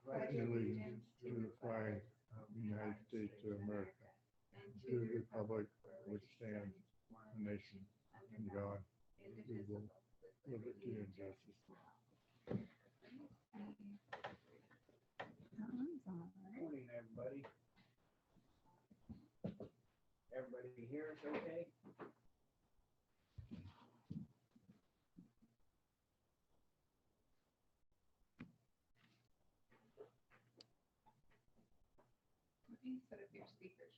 pledge allegiance to the flag of the United States of America, and to the republic for which stands one nation, under God, indivisible, with liberty and justice. Morning, everybody. Everybody here is okay? Set up your speakers.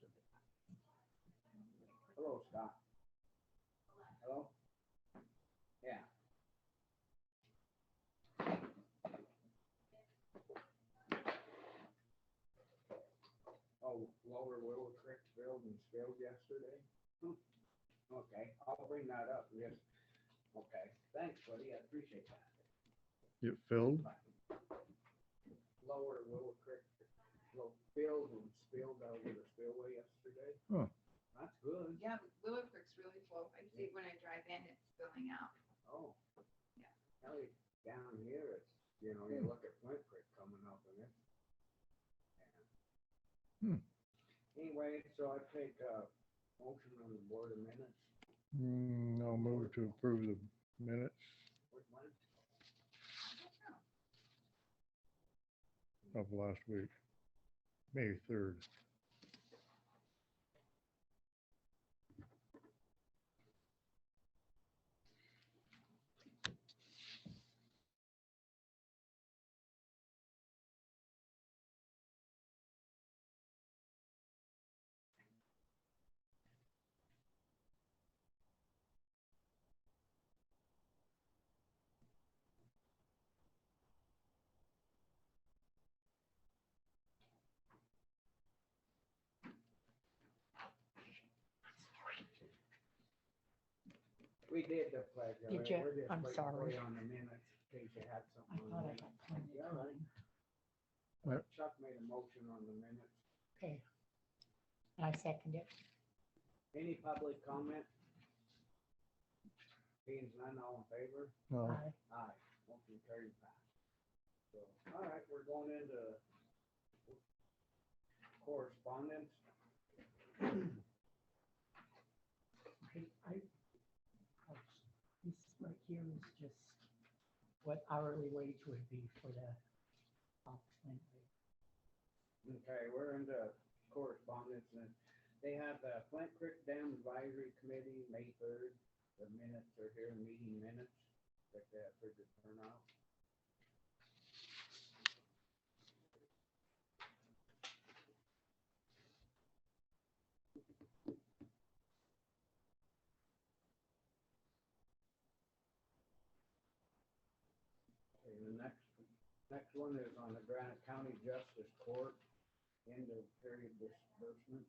Hello, Scott. Hello? Yeah. Oh, Lower Willow Creek filled and spilled yesterday? Okay, I'll bring that up. Yes. Okay, thanks, buddy. I appreciate that. It filled? Lower Willow Creek filled and spilled over the spillway yesterday. Huh. That's good. Yeah, Willow Creek's really full. I see it when I drive in, it's spilling out. Oh. Yeah. Ellie, down here, it's, you look at Flint Creek coming up and it's. Hmm. Anyway, so I take a motion on the board of minutes. I'll move to approve the minutes What one? of last week, May 3rd. We did the pledge. Did right? you? We're just I'm waiting for sorry. you on the minutes in case you had I something thought on I the got plenty Yeah, of right. time. Yep. Chuck made a motion on the minutes. Okay. And I second it. Any public comment? Being none, all in favor? No, Aye. Aye. Motion carried back. So, all right, we're going into correspondence. This right here is just what hourly wage would be for the Flint rate. Okay, we're into correspondence and they have the Flint Creek Dam Advisory Committee, May 3rd. The minutes are here, meeting minutes, like that for the turnout. Okay, the next one is on the Granite County Justice Court, end of period disbursement.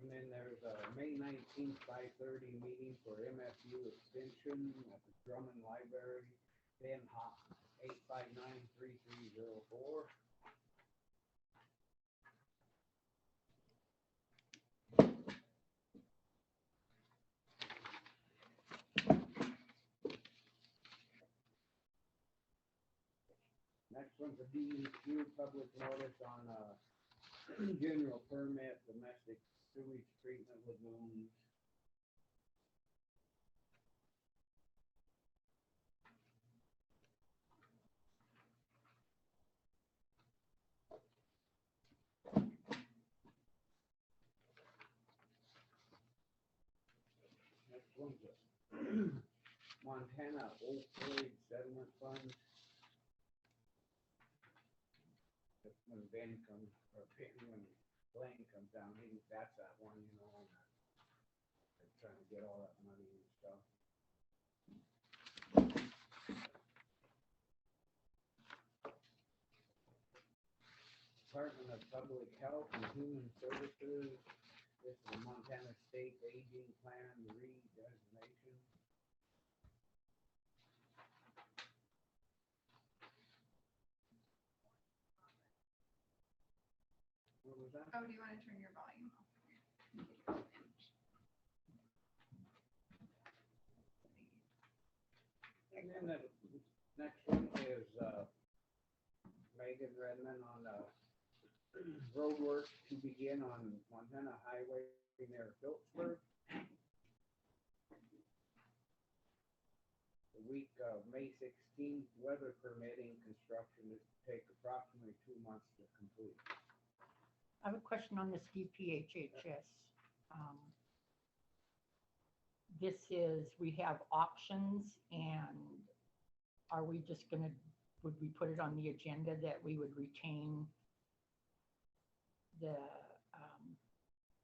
And then there's a May 19th, 5:30 meeting for MFU extension at the Drummond Library, Ben Hop, 859-3304. Next one's a DEQ public notice on general permit, domestic sewage treatment lagoons. Next one's a Montana opioid settlement fund. When Ben comes, or when Blaine comes down, that's that one, they're trying to get all that money and stuff. Department of Public Health and Human Services, this is the Montana State Aging Plan redesignation. What was that? Oh, do you want to turn your volume off? And then the next one is, Megan Redmond on, road work to begin on Montana Highway near Pillsburg. The week of May 16th, weather permitting, construction is to take approximately 2 months to complete. I have a question on this DPHHS. This is, we have options, and are we just gonna, would we put it on the agenda that we would retain the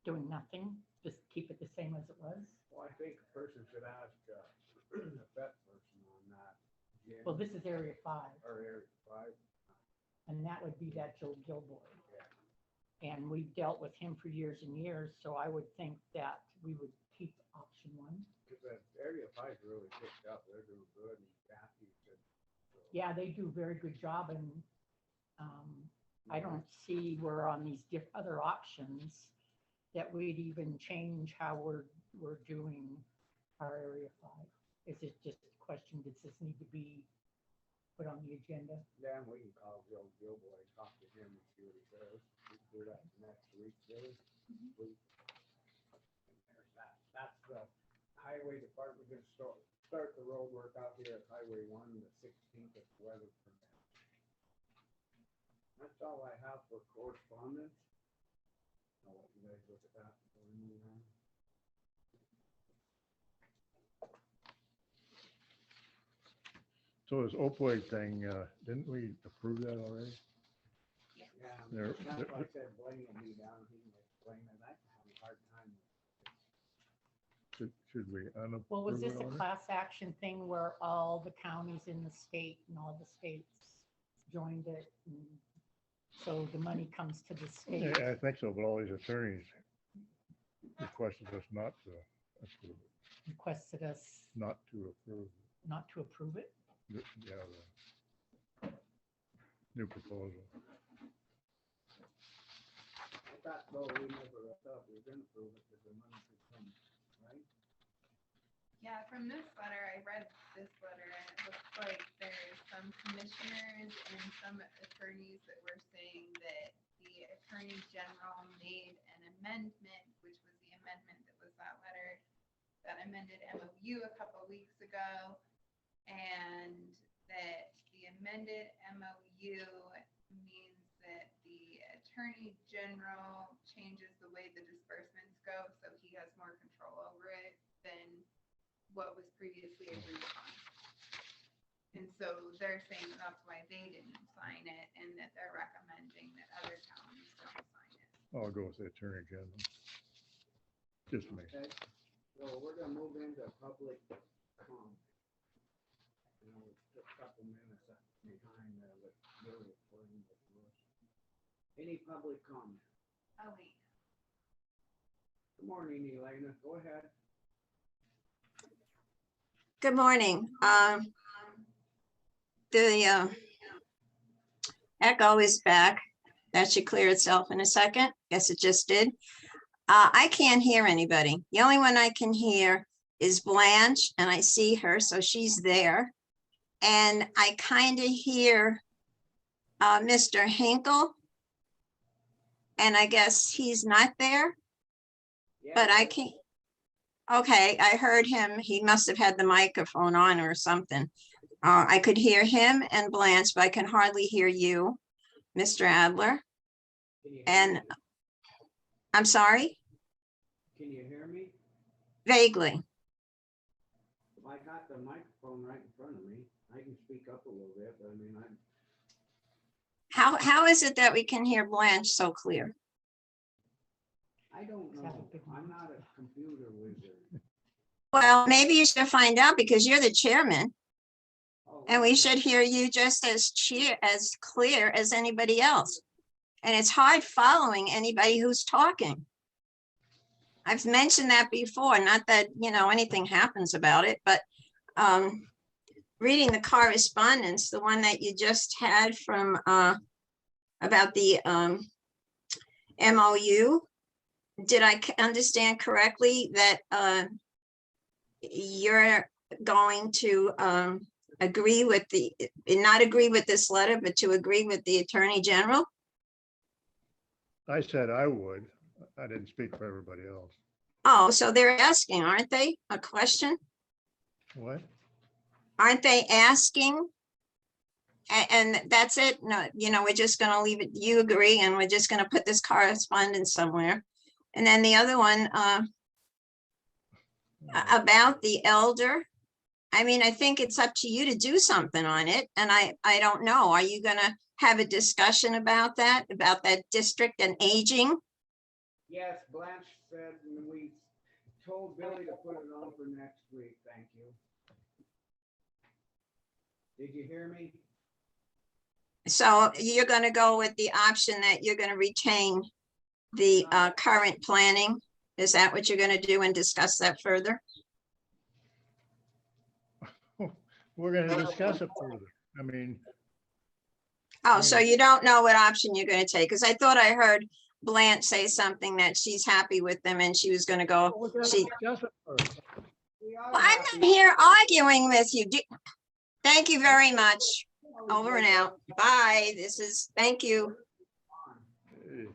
doing nothing, just keep it the same as it was? Well, I think a person should ask, the vet person on that. Jim, Well, this is Area 5, or Area 5. and that would be that Joe Gilboy. Yeah. And we've dealt with him for years and years, so I would think that we would keep option 1. Because that Area 5 really picked up, they're doing good, and Kathy said. So. Yeah, they do a very good job, and I don't see where on these other options that we'd even change how we're doing our Area 5. Is it just a question, does this need to be put on the agenda? Then we can call Joe Gilboy and talk to him and see what he says. We can do that next week, really. And there's that. That's the highway department gonna start the road work out here at Highway 1, the 16th of weather permit. That's all I have for correspondence. I'll let you guys look at that before we move on. So this opioid thing, didn't we approve that already? Yeah, There- that's why I said Blaine will be down, he can explain it. I have a hard time with Should we unapprove Well, was this it a already? class action thing where all the counties in the state and all the states joined it? And so the money comes to the state? Yeah, I think so, but all these attorneys requested us not to approve it, Requested us not to approve, not to approve it? yeah, the new proposal. I thought, though, we never thought we were gonna prove it, because the money could come, right? Yeah, from this letter, I read this letter, and it looks like there's some commissioners and some attorneys that were saying that the Attorney General made an amendment, which was the amendment that was that letter, that amended MOU a couple weeks ago, and that the amended MOU means that the Attorney General changes the way the disbursements go, so he has more control over it than what was previously agreed upon. And so they're saying that's why they didn't sign it, and that they're recommending that other counties don't sign it. I'll go with the Attorney General. Just me. Okay, so we're gonna move into public comment. You know, it's just a couple minutes behind what Billy explained to us. Any public comment? Oh, wait. Good morning, Elena, go ahead. Good morning. The echo is back. That should clear itself in a second. Guess it just did. I can't hear anybody. The only one I can hear is Blanche, and I see her, so she's there. And I kind of hear Mr. Hinkle, and I guess he's not there, but I can't. Okay, I heard him. He must have had the microphone on or something. I could hear him and Blanche, but I can hardly hear you, Mr. Adler. Can you hear And me? I'm sorry, Can you hear me? vaguely. I got the microphone right in front of me. I can speak up a little bit, but I mean, How is it that we can hear Blanche so clear? I don't Have a know. big I'm mouth. not a computer wizard. Well, maybe you should find out because you're the chairman Oh, and we okay. should hear you just as clear as anybody else. And it's hard following anybody who's talking. I've mentioned that before, not that, you know, anything happens about it, but reading the correspondence, the one that you just had from about the MOU. Did I understand correctly that you're going to agree with not agree with this letter, but to agree with the Attorney General? I said I would. I didn't speak for everybody else. Oh, so they're asking, aren't they? A question? What? Aren't they asking? And that's it? No, we're just gonna leave it, you agree, and we're just gonna put this correspondence somewhere. And then the other one, about the elder. I mean, I think it's up to you to do something on it, and I don't know. Are you gonna have a discussion about that district and aging? Yes, Blanche said, and we told Billy to put it on for next week. Thank you. Did you hear me? So you're gonna go with the option that you're gonna retain the current planning? Is that what you're gonna do and discuss that further? We're gonna discuss it further. I mean, Oh, so Yeah. you don't know what option you're gonna take? Because I thought I heard Blanche say something that she's happy with them and she was gonna go. we're gonna She, discuss it first. We are well, I'm happy. not here arguing with you. Thank you very much. Over and out. Bye. Thank you. Eh,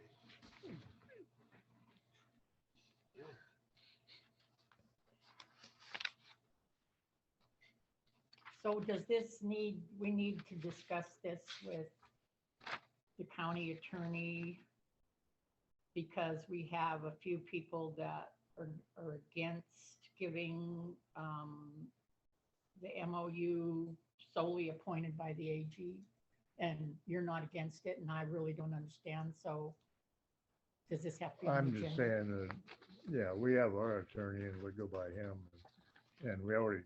So does we need to discuss this with the county attorney? Because we have a few people that are against giving the MOU solely appointed by the AG, and you're not against it, and I really don't understand, so does this have to be on I'm the just agenda? saying that, yeah, we have our attorney and we go by him. And we already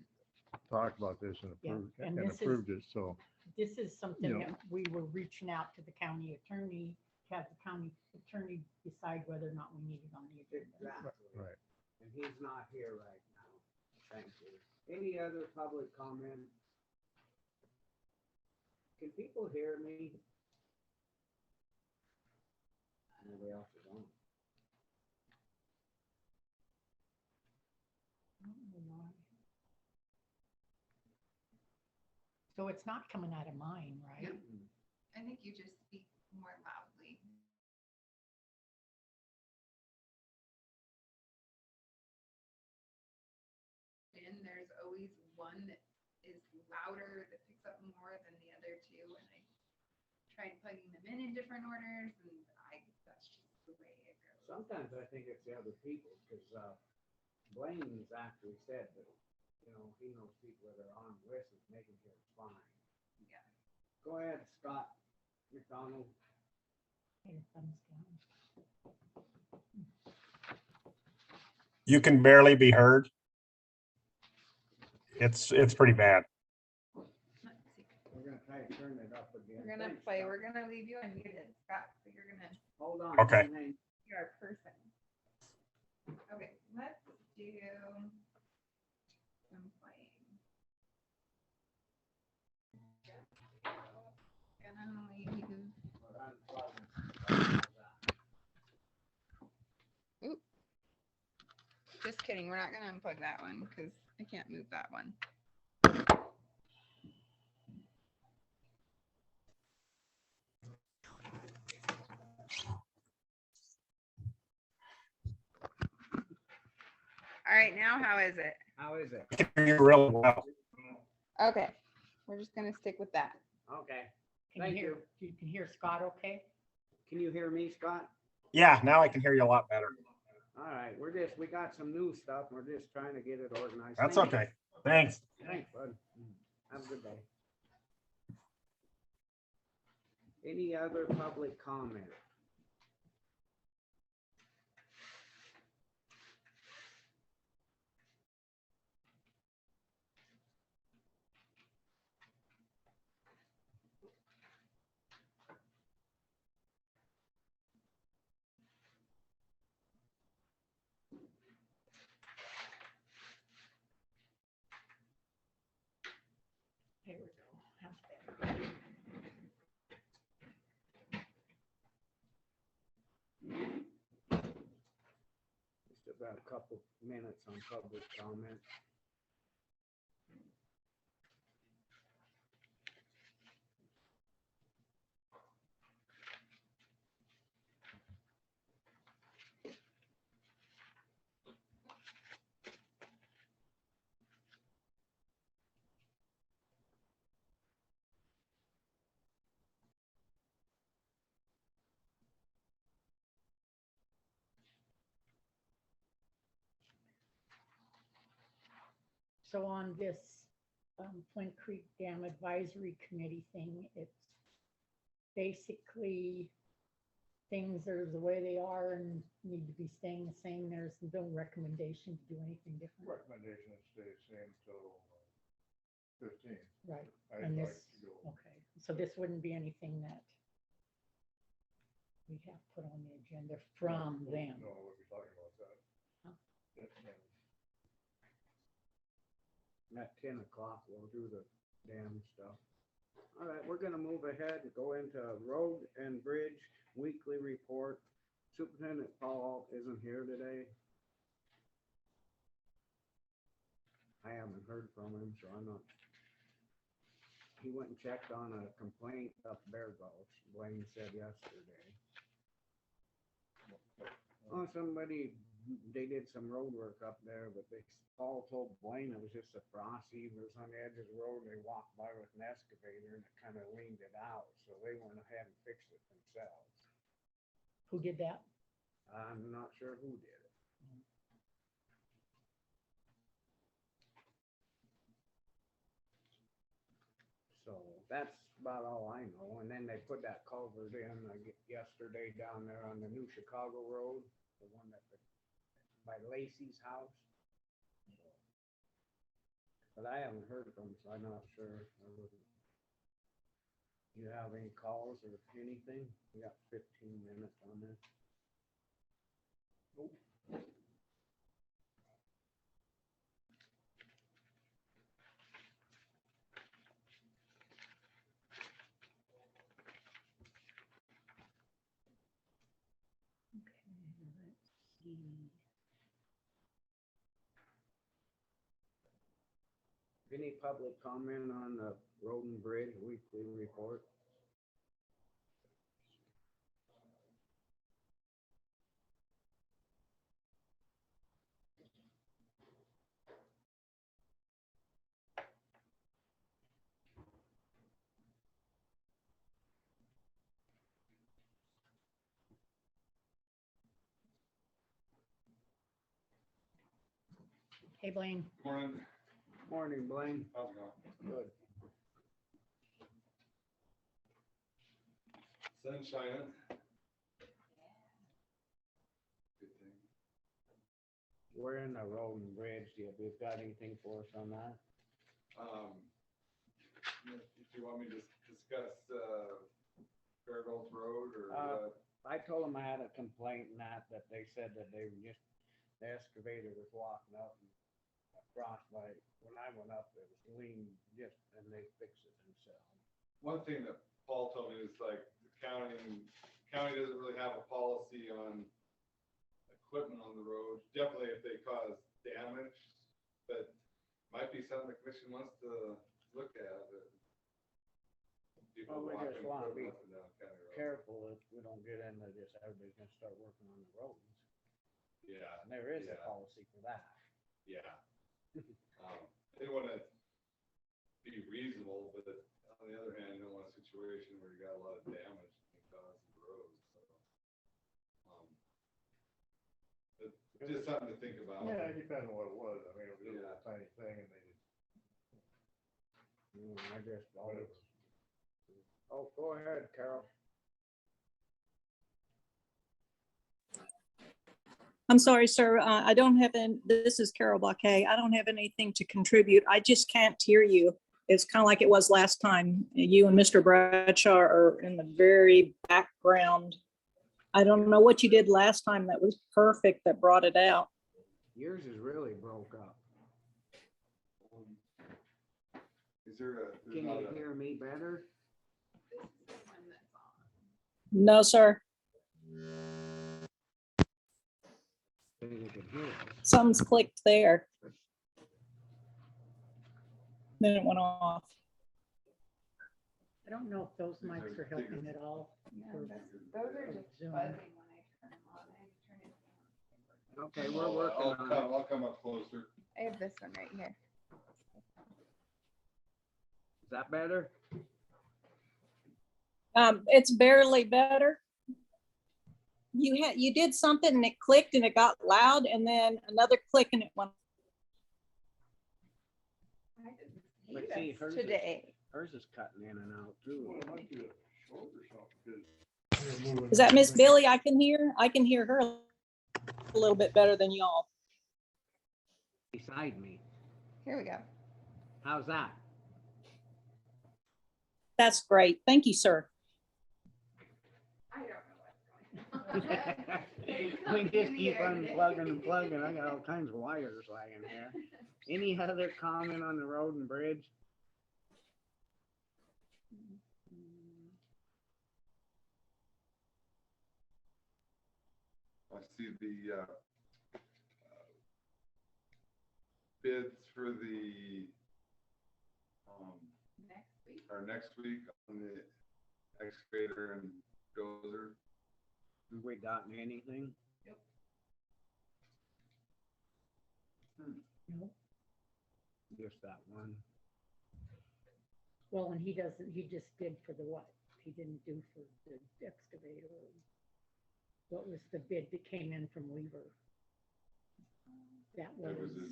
talked about this and Yeah, approved, and and this is- approved it, so. This is something know. that we were reaching out to the county attorney, to have the county attorney decide whether or not we need it on the agenda. Exactly. Right. And he's not here right now. Thank you. Any other public comment? Can people hear me? Nobody else is on. So it's not coming out of mine, right? I think you just speak more loudly. And there's always one that is louder, that picks up more than the other two, and I tried plugging them in different orders, and that's just the way it goes. Sometimes I think it's the other people, because Blaine's actually said that, he knows people that are on with it, making sure it's fine. Yeah. Go ahead, Scott McDonald. Okay, thumbs down. You can barely be heard. It's pretty bad. Let's see. We're gonna try to turn it up again. We're gonna Thanks, play, Scott. we're gonna leave you unmuted, Scott, so you're gonna Hold on. Okay. don't hang. be our person. Okay, let's do some playing. Gonna leave. Just kidding, we're not gonna unplug that one because I can't move that one. All right, now how is it? How is it? I can hear you really well. Okay, we're just gonna stick with that. Okay. Can Thank hear, you can hear Scott okay? Can you hear me, Scott? Yeah, now I can hear you a lot better. All right, we got some new stuff. We're just trying to get it organized. That's Thank you. okay. Thanks. Thanks, bud. Have a good day. Any other public comment? There we go. That's better. got a couple minutes on public comment. So on this Flint Creek Dam Advisory Committee thing, it's basically things are the way they are and need to be staying the same. There's no recommendation to do anything different. Recommendation is stay the same till 15. Right, I'd and like this, to go. okay, so this wouldn't be anything that we have put on the agenda from them. No, we'll be talking about that. Huh? At 10 o'clock, we'll do the dam stuff. All right, we're gonna move ahead and go into road and bridge weekly report. Superintendent Paul isn't here today. I haven't heard from him, so I'm not. He went and checked on a complaint up Bear Gulch, Blaine said yesterday. Oh, somebody, they did some road work up there, but Paul told Blaine it was just a frost heave was on the edge of the road. They walked by with an excavator and it kind of leaned it out, so they went ahead and fixed it themselves. Who did that? I'm not sure who did it. So that's about all I know. And then they put that culvert in yesterday down there on the new Chicago Road, the one that by Lacey's house. But I haven't heard from him, so I'm not sure. You have any calls or anything? We got 15 minutes on this. Okay, let's see. Any public comment on the road and bridge weekly report? Hey, Blaine. Morning. Morning, Blaine. How's it going? Good. Sun shining. Good thing. We're in the road and bridge. Do you got anything for us on that? If you want me to discuss, Fair Gulch Road or, I told them I had a complaint and that they said that they were just, the excavator was walking up and a frostbite. When I went up, it was lean just, and they fixed it themselves. one thing that Paul told me is like the county doesn't really have a policy on equipment on the road. Definitely if they cause damage, but might be something the commission wants to look at. People Well, we just walking wanna be equipment up and down county roads. Careful if we don't get into this, everybody's gonna start working on the roads. Yeah. And there is a Yeah. policy for that. Yeah. They want to be reasonable, but on the other hand, you don't want a situation where you got a lot of damage being caused to the road, so. But just something to think about. Yeah, it depends on what it was. I mean, it was just Yeah. a tiny thing and they just. I just whatever. always. Oh, go ahead, Carol. I'm sorry, sir. I don't have any, this is Carol Blockay. I don't have anything to contribute. I just can't hear you. It's kind of like it was last time. You and Mr. Bradshaw are in the very background. I don't know what you did last time that was perfect that brought it out. Yours is really broke up. Is there a? there's Can not you a- hear me better? This is the one that's on. No, sir. say they could hear us. Something's clicked there. Then it went off. I don't know if those mics are helping at all. Yeah, for those are just Zoom. buzzing when I turn them on. I have to turn it down. Okay, we're working on it. I'll come up closer. I have this one right here. Is that better? It's barely better. You did something and it clicked and it got loud, and then another click and it went. I didn't But see see, this hers is- today. Hers is cutting in and out too. Well, it might be a shoulder or something, 'cause you're moving Is that Miss everything. Billy? I can hear her a little bit better than y'all. Beside me. Here we go. How's that? That's great. Thank you, sir. I don't know what's going on. We just keep unplugging and plugging. I got all kinds of wires lying here. Any other comment on the road and bridge? I see the bids for the Next week. our next week on the excavator and dozer. Have we gotten anything? No. Just that one. Well, and he just did for the what? He didn't do for the excavator. What was the bid that came in from Weaver? That was, It was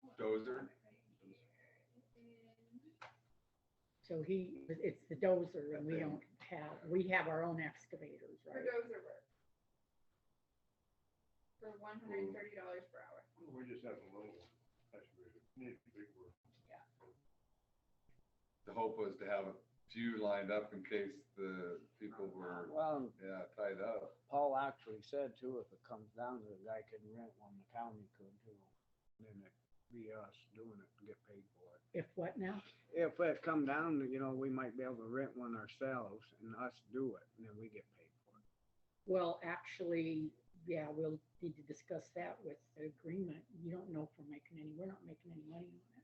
a dozer. so it's the dozer and we have our own excavators, For right? dozer work. For $130 per hour. We just have a little one. Excavator. Need a big one. The hope was to have a few lined up in case the people were, Well, tied up. Paul actually said too, if it comes down to it, the guy can rent one, the county could too. Then it'd be us doing it to get paid for it. If what now? If it come down to, we might be able to rent one ourselves and us do it, and then we get paid for it. Well, actually, yeah, we'll need to discuss that with the agreement. You don't know if we're not making any money on it.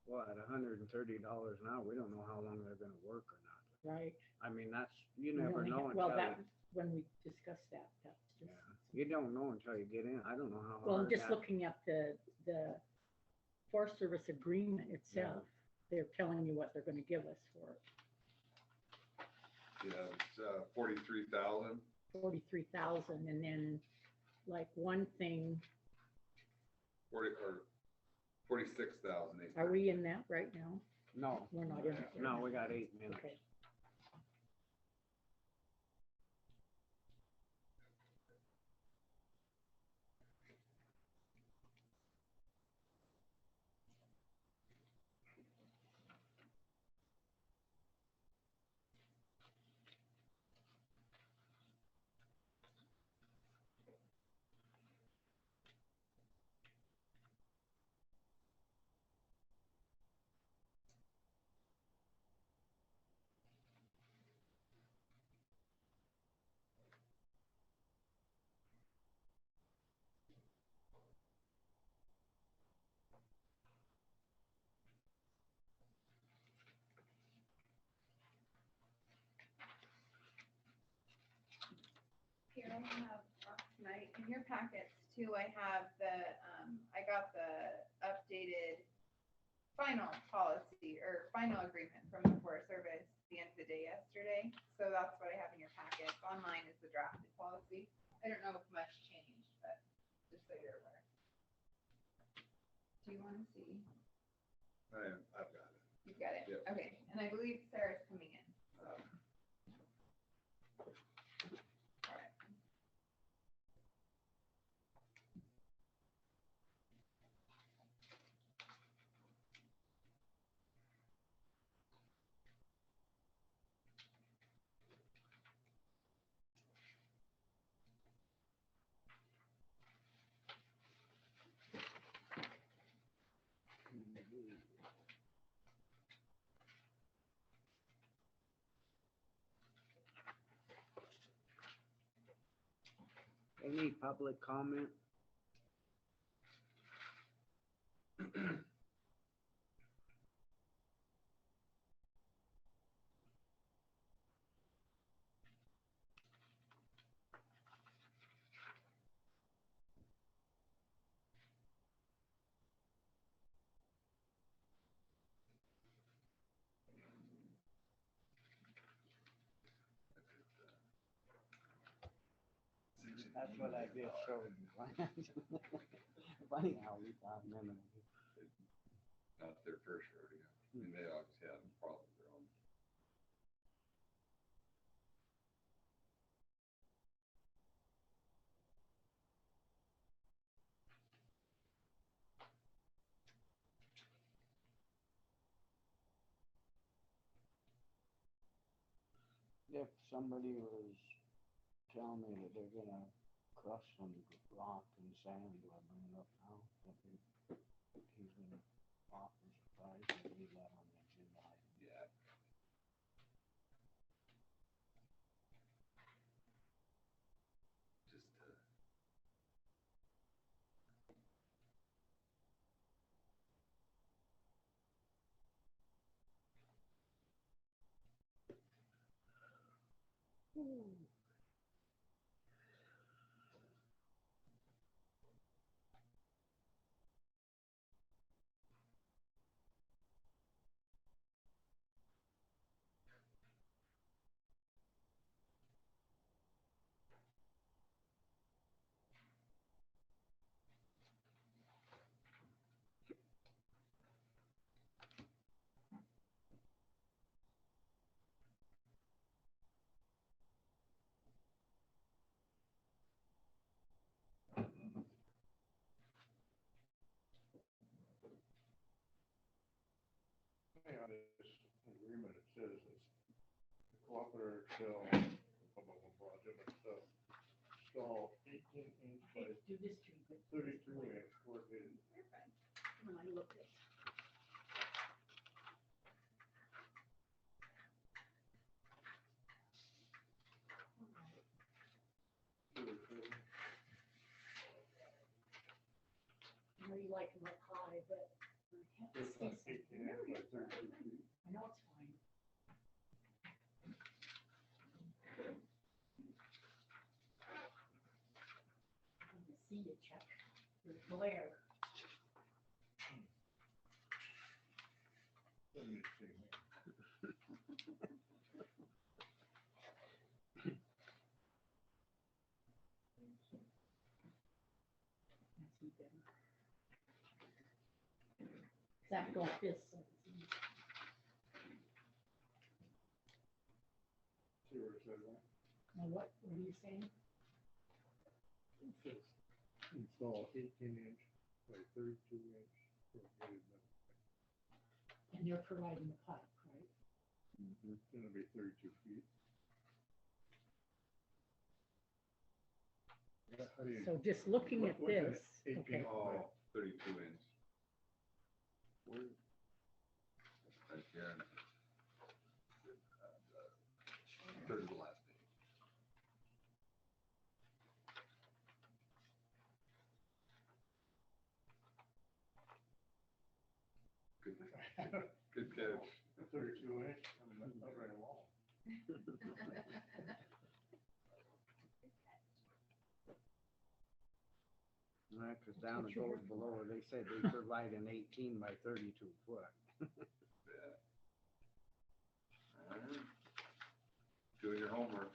Well, at $130 an hour, we don't know how long they're gonna work or not. Right? I mean, you We never only know have- Well, until, when we discuss that, that's just. you don't know until you get in. I don't know how Well, I'm hard just that. looking at the Forest Service agreement itself. They're telling you what they're gonna give us for it. Yeah, it's 43,000. 43,000, and then like one thing, 46,000. are we in that right now? No, We're not in it. right no, now. we got 8 minutes. Okay. Here I have last night in your packets too, I have I got the updated final policy or final agreement from the Forest Service at the end of the day yesterday. So that's what I have in your packets. Online is the drafted policy. I don't know if much changed, but just so you're aware. Do you want to see? I've got it. You've got it? Yep. Okay, and I believe Sarah's coming in, so. All right. Any public comment? That's what I just showed you. Funny how we thought minutes. Not their fair share, yeah. I mean, they always had problems of their own. If somebody was telling me that they're gonna crush some rock and sand, do I bring it up now? That he's been awfully surprised and leave that on the agenda item. Yeah. Just, On this agreement, it says it's the cooperator shall, blah, blah, blah, blah, different stuff. Install 18-inch by Do this to you, but 32-inch corrugated. when I look at. I know you like them up high, but I have to It's say not something. 18-inch by 32 feet. I know it's fine. I can see you, Chuck. There's glare. Let me see. That's even. Exactly like this. So it's easy. See where it says that? Now what are you saying? It says install 18-inch by 32-inch corrugated metal. And they're providing the pipe, right? It's gonna be 32 feet. How do you? So just looking at What's that? this, 18 okay, oh, 32 inch. Where, Right here. Third to the last page. Good, good catch. 32-inch, I mean, that's not very long. Right, cause down it goes below, they said they provide an 18 by 32 foot. Yeah. All right. Doing your homework.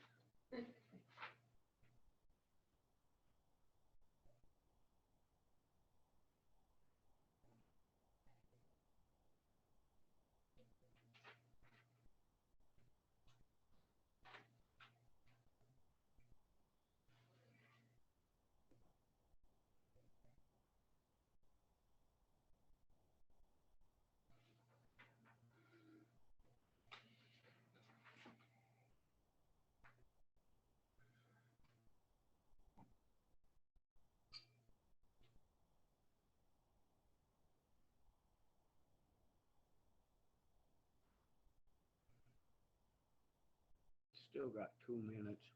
Still got 2 minutes.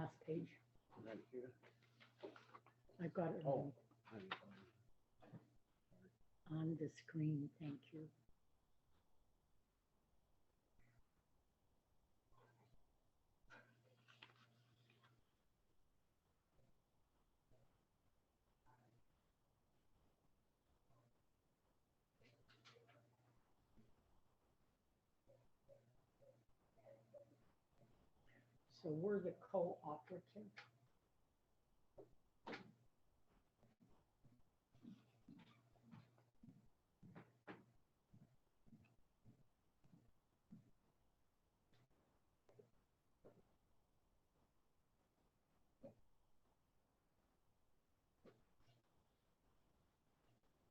last page. Right here. I've got it Oh. on the screen, thank you. So we're the cooperative.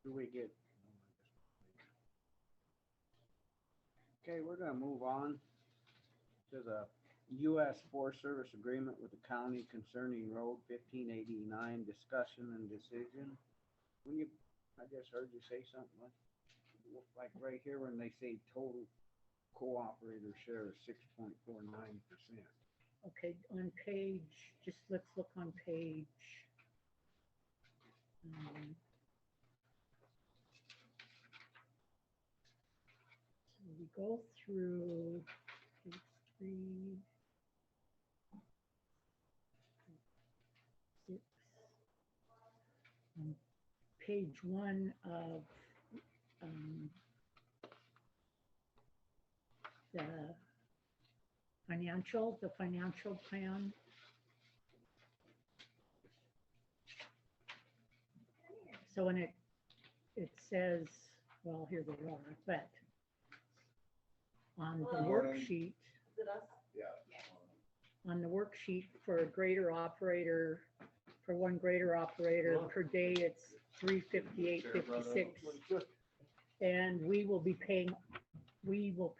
Do we get? Okay, we're gonna move on to the U.S. Forest Service agreement with the county concerning Road 1589, discussion and decision. When you, I just heard you say something like right here when they say total cooperator share is 6.49%. Okay, on page, just let's look on page. So we go through page 3, 6, on page 1 of the financial plan. So when it says, well, here they are, but on the worksheet, on the worksheet for a grader operator, for one grader operator per day, it's $358.56. And we will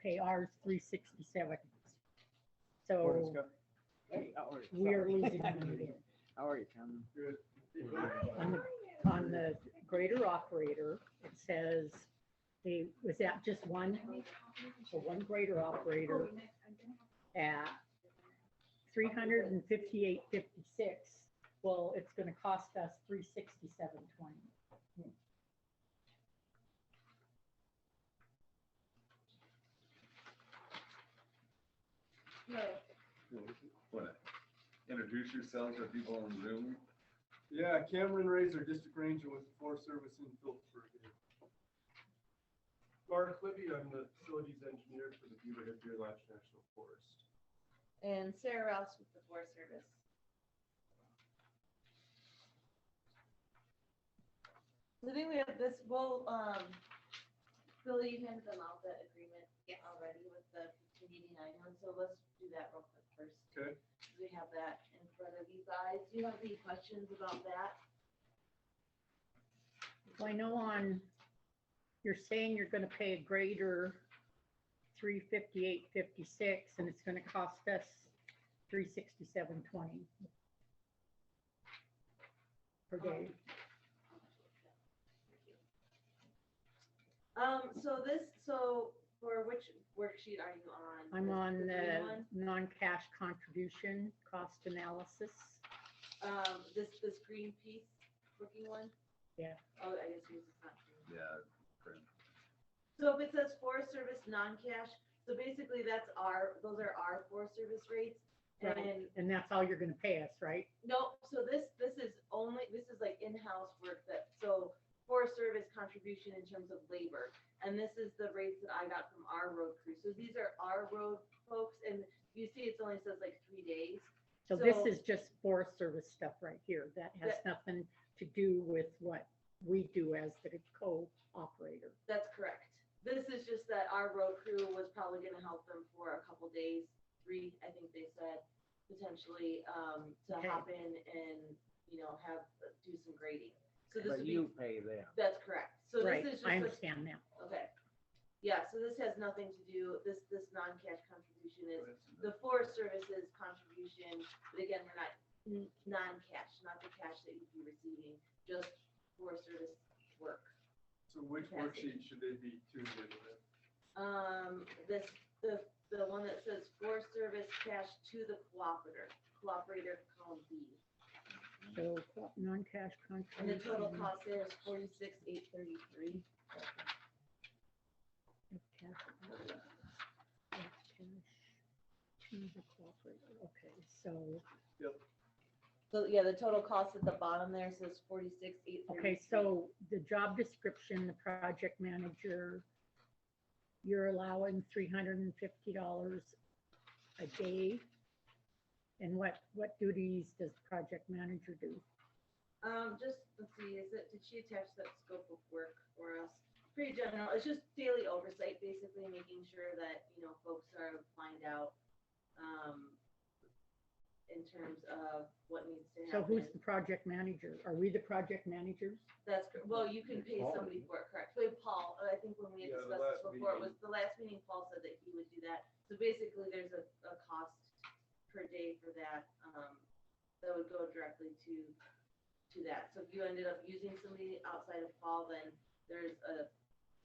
pay ours $367. So Hey, how are you? we are Sorry. losing money there. How are you, Cameron? Good. On the grader operator, it says, was that just one? So one grader operator at $358.56. Well, it's gonna cost us $367.20. What? Introduce yourselves to people on Zoom. Yeah, Cameron Razor, District Ranger with the Forest Service in Pillsburg. Mark Libby, I'm the facilities engineer for the Beaverhead Deer Lodge National Forest. And Sarah Rouse with the Forest Service. So I think we have this, well, Billy, you handed them out that agreement already with the 1589 one, so let's do that real quick first. Okay. We have that in front of you guys. Do you have any questions about that? So I know you're saying you're gonna pay a grader $358.56 and it's gonna cost us $367.20 per day. So for which worksheet are you on? I'm on green the one? non-cash contribution cost analysis. This green piece looking one? Yeah. Oh, I guess yours is not green. Yeah. Print. So if it says Forest Service non-cash, so basically those are our Forest Service rates. Right. And And that's all you're gonna pay us, right? no, so this is like in-house work so Forest Service contribution in terms of labor. And this is the rates that I got from our road crew. So these are our road folks, and you see it only says like 3 days. So this is just Forest Service stuff right here. That has nothing to do with what we do as the co-operator. That's correct. This is just that our road crew was probably gonna help them for a couple days, 3, I think they said, potentially, to Okay. hop in and, do some grading. So this But would you be, pay them. that's correct. So Right, this is I just, understand now. okay. Yeah, so this has nothing to do, this non-cash contribution is the Forest Service's contribution, but again, we're not non-cash, not the cash that you'd be receiving, just Forest Service work. So which Okay. worksheet should they be tuned in with? The one that says Forest Service cash to the cooperator. cooperator, column B. So non-cash And contribution. the total cost there is 46,833. Okay, so, So yeah, the total cost at the bottom there says 46,833. okay, so the job description, the project manager, you're allowing $350 a day. And what duties does the project manager do? Just, let's see, did she attach that scope of work for us? Pretty general, it's just daily oversight, basically making sure that, folks are lined out, in terms of what needs to So happen. who's the project manager? Are we the project managers? That's, well, you can pay somebody for it, correct? So Paul, I think when we had Yeah, the discussed this last before, it meeting. was the last meeting, Paul said that he would do that. So basically, there's a cost per day for that, that would go directly to that. So if you ended up using somebody outside of Paul, then there's a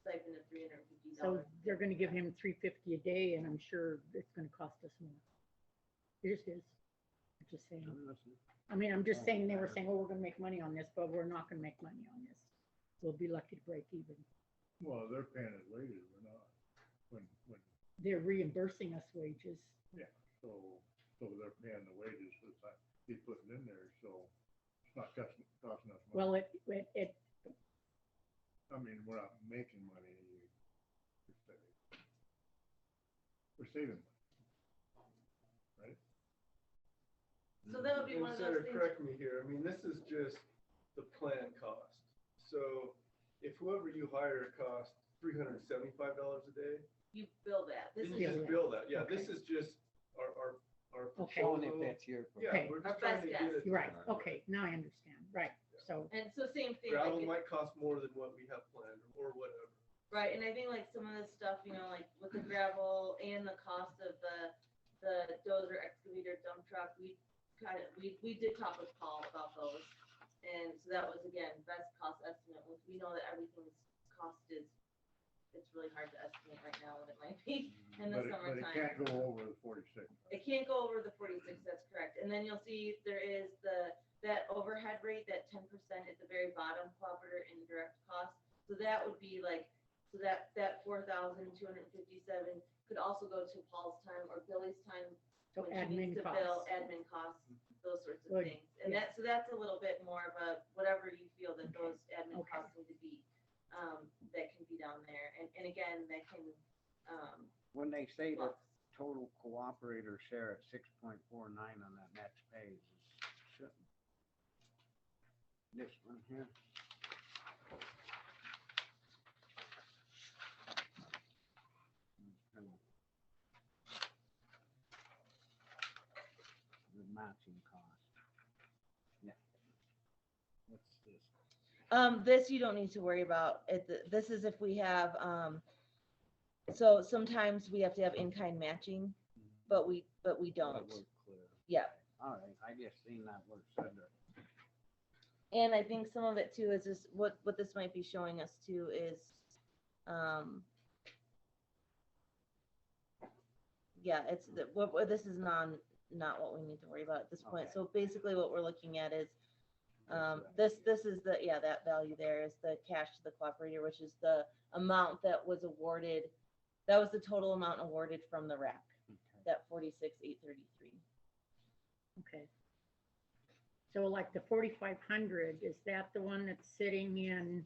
stipend of $350. So they're gonna give him $350 a day, and I'm sure it's gonna cost us more. It just is. I'm just saying. I mean, I'm just saying, they were saying, oh, we're gonna make money on this, but we're not gonna make money on this. We'll be lucky to break even. Well, they're paying us wages, we're not. When, They're reimbursing us wages. so they're paying the wages for the time he's putting in there, so it's not costing us money. Well, it, I mean, we're not making money. per se. We're saving money. Right? So that would be And one of Sarah, those things. correct me here, I mean, this is just the plan cost. So if whoever you hire costs $375 a day, You bill that. This then is you just bill that, yeah, this Okay. is just our Okay. proposal. your. Yeah, Okay. we're Our just trying to best get guess. it. right, okay, now I understand, right, so, And so same thing. Gravel like might cost more than what we have planned or whatever. Right, and I think like some of this stuff, like with the gravel and the cost of the dozer, excavator, dump truck, we did talk with Paul about those. And so that was, again, best cost estimate, which we know that everything's cost is, it's really hard to estimate right now what it might be in the But it summertime. can't go over the 46. It can't go over the 46, that's correct. And then you'll see there is that overhead rate, that 10% at the very bottom, cooperator indirect cost. So that would be like, so that 4,257 could also go to Paul's time or Billy's time. so when she admin needs to bill, costs. admin costs, those sorts of Good, things. And yeah. so that's a little bit more of a, whatever you feel that those admin Okay. costs need to be, that can be down there. And again, that can, When they say the flux. total cooperator share at 6.49 on that next page, shouldn't. This one here. The matching cost. Yeah. What's this? This you don't need to worry about. This is if we have, so sometimes we have to have in-kind matching, but we That don't. was clear. Yeah. All right, I just seen that word said that. And I think some of it too is just what this might be showing us too is, yeah, it's this is not what we need to worry about at this point. Okay. So basically what we're looking at is, this is that value there is the cash to the cooperator, which is the amount that was awarded. That was the total amount awarded from the RAC, Okay. that 46,833. Okay. So like the 4,500, is that the one that's sitting in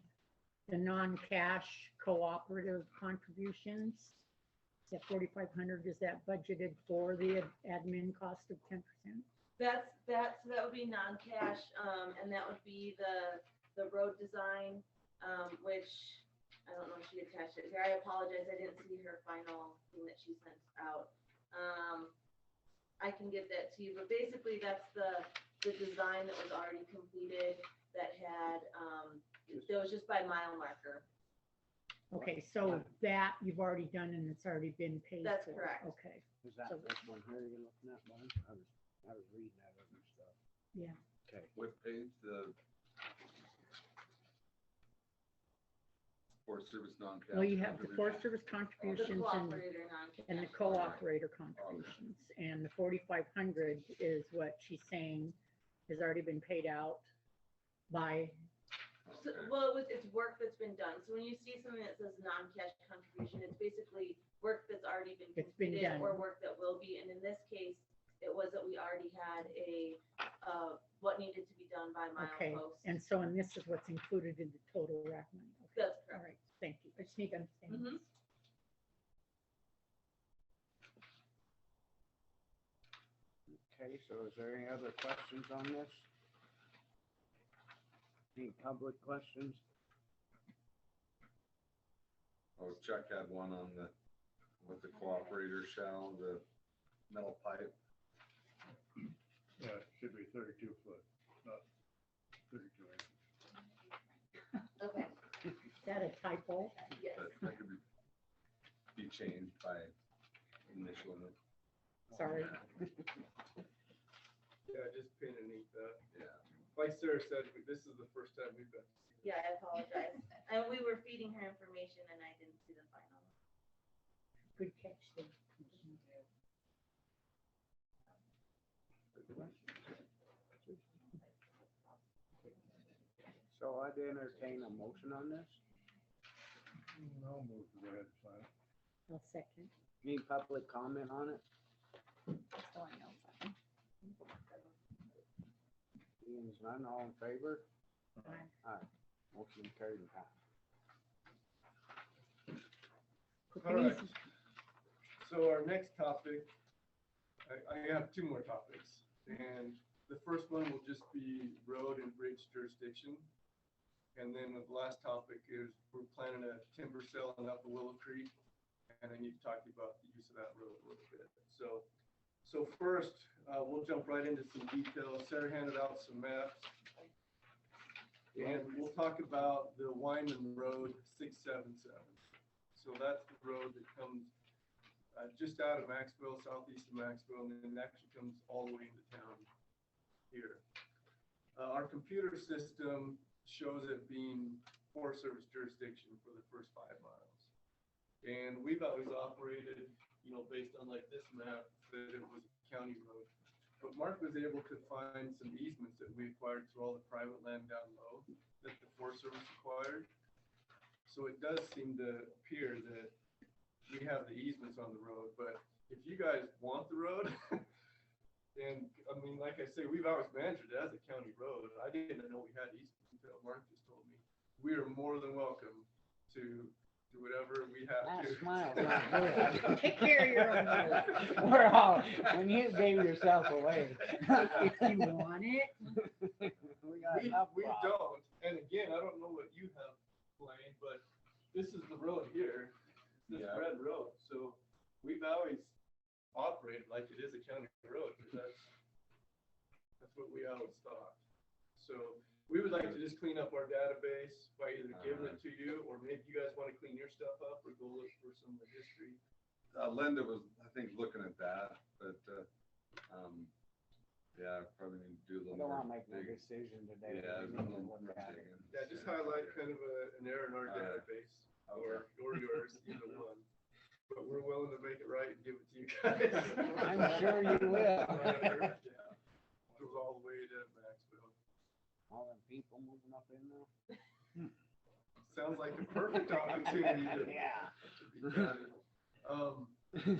the non-cash cooperative contributions? That 4,500, is that budgeted for the admin cost of 10%? That would be non-cash, and that would be the road design, which I don't know if she attached it here. I apologize, I didn't see her final thing that she sent out. I can get that to you, but basically that's the design that was already completed that had, it was just by mile marker. Okay, so that you've already done and it's already been paid for? That's correct. Okay, Is that So- this one here you're looking at, Bob? I was reading that other stuff. yeah. Okay. What page, Forest Service non-cash. Well, you have the Forest contribution. Service The contributions cooperator non-cash. and the co-operator contributions. And the 4,500 is what she's saying has already been paid out by, So, Okay. well, it's work that's been done. So when you see something that says non-cash contribution, it's basically work that's already been It's been completed done. or work that will be. And in this case, it was that we already had what needed to be done by okay. milepost. And so, and this is what's included in the total RAC money. Okay. That's All correct. right, thank you. I just need to understand. Mhm. this. Okay, so is there any other questions on this? Any public questions? Oh, Chuck had one on the, what the cooperator shall, the metal pipe. Yeah, it should be 32 foot, not 32 inches. Okay, Is that a typo? yes. That could be changed by initialing it. Sorry. Yeah, just pin and eat that. Yeah. Like Sarah said, this is the first time we've got to see this. Yeah, I apologize. And we were feeding her information and I didn't see the final. Good catch, Steve. So I'd entertain a motion on this. I'll move to go ahead and sign it. I'll second. Any public comment on it? That's all I know. Seeing none, all in favor? Aye. Aye. Motion carried and passed. Quick All and right. easy. So our next topic, I have two more topics. And the first one will just be road and bridge jurisdiction. And then the last topic is we're planning a timber sale up the Willow Creek. And I need to talk to you about the use of that road a little bit. So first, we'll jump right into some details. Sarah handed out some maps. And we'll talk about the Wyman Road 677. So that's the road that comes just out of Maxville, southeast of Maxville, and then actually comes all the way into town here. Our computer system shows it being Forest Service jurisdiction for the first 5 miles. And we've always operated, based on like this map, that it was a county road. But Mark was able to find some easements that we acquired through all the private land down low that the Forest Service acquired. So it does seem to appear that we have the easements on the road, but if you guys want the road, and I mean, like I say, we've always managed it as a county road. I didn't know we had easements until Mark just told me. We are more than welcome to do whatever we have That to. smile's not good. Take care of your own road. We're all, when you gave yourself away. If you want it. We got enough We problems. don't, and again, I don't know what you have planned, but this is the road here, this Yeah. red road, so we've always operated like it is a county road, because that's what we always thought. So we would like to just clean up our database by either giving it to you, or maybe you guys want to clean your stuff up, or go look for some of the history. Linda was, I think, looking at that, but, yeah, probably need to do a I little don't more. wanna make no digging. decision today. Yeah, We a need to little look more at it. digging. Yeah, just highlight kind of an error in our database, or yours, either one. But we're willing to make it right and give it to you guys. I'm sure you will. Yeah. Goes all the way to Maxville. All them people moving up in there. Sounds like a perfect opportunity to. Yeah. to be chatting.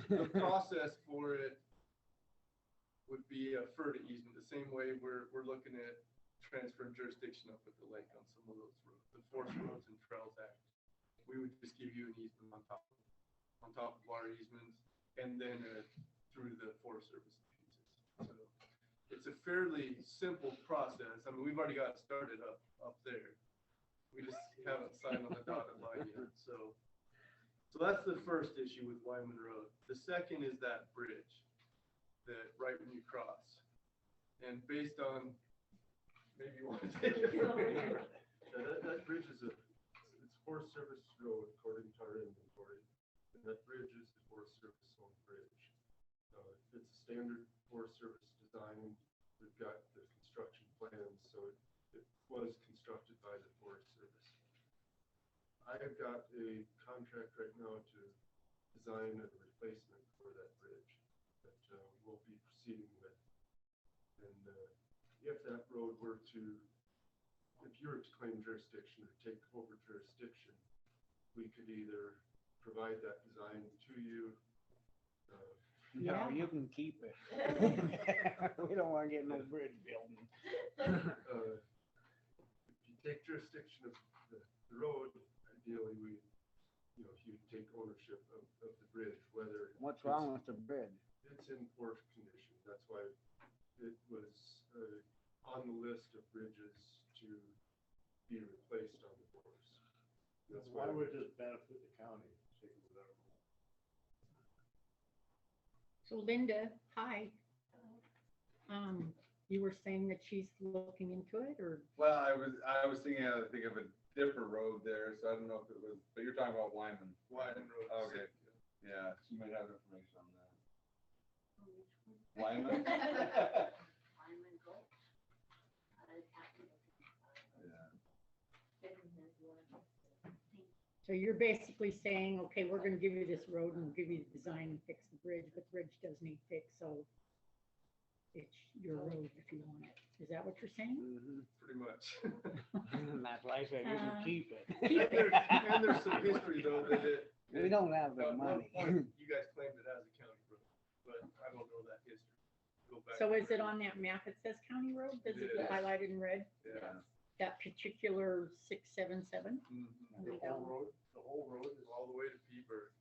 The process for it would be a FERDA easement, the same way we're looking at transferring jurisdiction up at the lake on some of those roads, the Forest Roads and Trails Act. We would just give you an easement on top of our easements, and then through the Forest Service pieces. So it's a fairly simple process. I mean, we've already got it started up there. We just haven't signed on the dotted line yet, so that's the first issue with Wyman Road. The second is that bridge, that right when you cross. And based on, maybe you want to take it from here. That bridge is it's Forest Service road according to our inventory. And that bridge is the Forest Service owned bridge. It's a standard Forest Service design. We've got the construction plans, so it was constructed by the Forest Service. I've got a contract right now to design a replacement for that bridge that we'll be proceeding with. And if that road were to, if you were to claim jurisdiction or take over jurisdiction, we could either provide that design to you. No, you can keep it. We don't wanna get no bridge building. If you take jurisdiction of the road, ideally we, if you take ownership of the bridge, whether. What's wrong with the bridge? It's in poor condition. That's why it was on the list of bridges to be replaced on the course. That's Why would this benefit the county? So Linda, hi. You were saying that she's looking into it, or? Well, I was thinking of a different road there, so I don't know if it was, but you're talking about Wyman. Wyman Road. Okay, yeah, she might have information on that. Wyman? So you're basically saying, okay, we're gonna give you this road and we'll give you the design and fix the bridge, but the bridge does need fixed, so it's your road if you want it. Is that what you're saying? Pretty much. That's why I said you can keep it. And there's some history though that We don't have the at one money. point, you guys claimed it as a county road, but I don't know that history. Go back So to is it on that map? It says county road? Does it It is. highlighted in red? Yeah. That particular 677? The whole road is all the way to Pillsburg.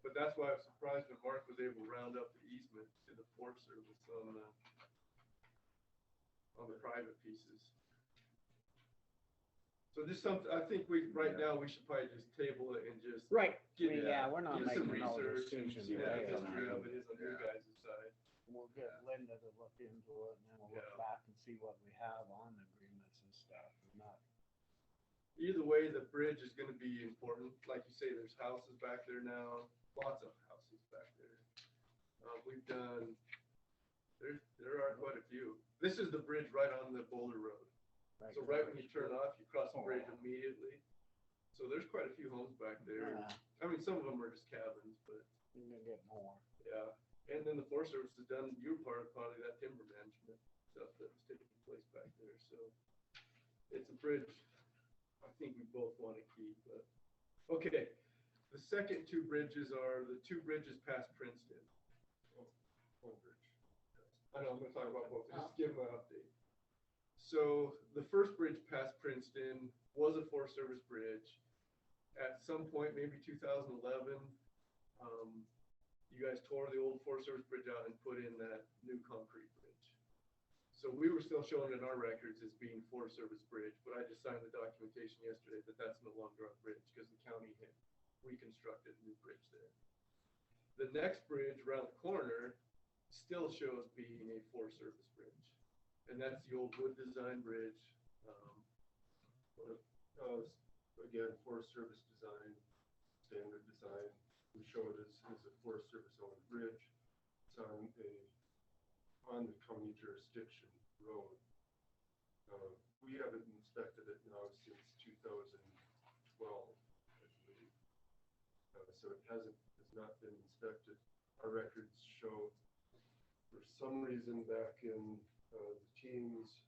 But that's why I was surprised when Mark was able to round up the easement to the Forest Service on the private pieces. So just something, I think right now we should probably just table it and just. Right. Get Yeah, we're not get some making no research and decision see what the today on history that. of it is on your guys' side. We'll get Linda to look into it and then we'll look Yeah. back and see what we have on agreements and stuff. Not Either way, the bridge is gonna be important. Like you say, there's houses back there now, lots of houses back there. We've done, there are quite a few. This is the bridge right on the Boulder Road. So right when you turn off, you cross the bridge immediately. So there's quite a few homes back there. Yeah. I mean, some of them are just cabins, but You're gonna get more. yeah. And then the Forest Service has done, you were part of probably that timber management stuff that was taking place back there. So it's a bridge I think we both want to keep, but, okay. The second two bridges are the two bridges past Princeton. One bridge. I know, I'm gonna talk about both, just give them an update. So the first bridge past Princeton was a Forest Service bridge. At some point, maybe 2011, you guys tore the old Forest Service bridge out and put in that new concrete bridge. So we were still showing in our records as being Forest Service bridge, but I just signed the documentation yesterday that that's no longer a bridge because the county had reconstructed a new bridge there. The next bridge around the corner still shows being a Forest Service bridge. And that's the old wood design bridge. Again, Forest Service design, standard design. We show it as a Forest Service owned bridge. It's on the county jurisdiction road. We haven't inspected it now since 2012, I believe. So it has not been inspected. Our records show, for some reason back in the teens,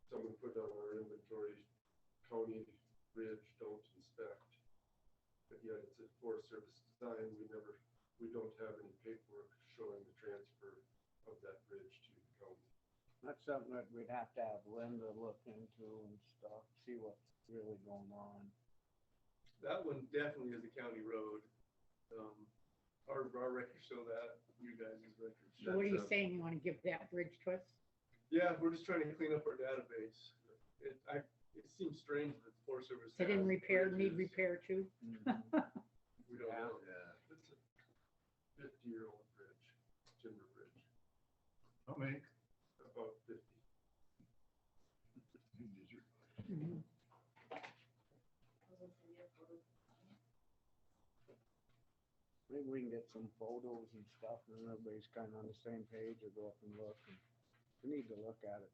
someone put on our inventory, county bridge don't inspect. But yet it's a Forest Service design. We don't have any paperwork showing the transfer of that bridge to the county. That's something that we'd have to have Linda look into and stuff, see what's really going on. That one definitely is a county road. Our records show that, you guys' records. So what are you saying? You want to give that bridge to us? Yeah, we're just trying to clean up our database. It seems strange that the Forest Service. Is it in has repair, need bridges. repair too? We don't know. Yeah. It's a 50-year-old bridge, timber bridge, How many? about 50. Mhm. Maybe we can get some photos and stuff and everybody's kind of on the same page or go up and look. And we need to look at it.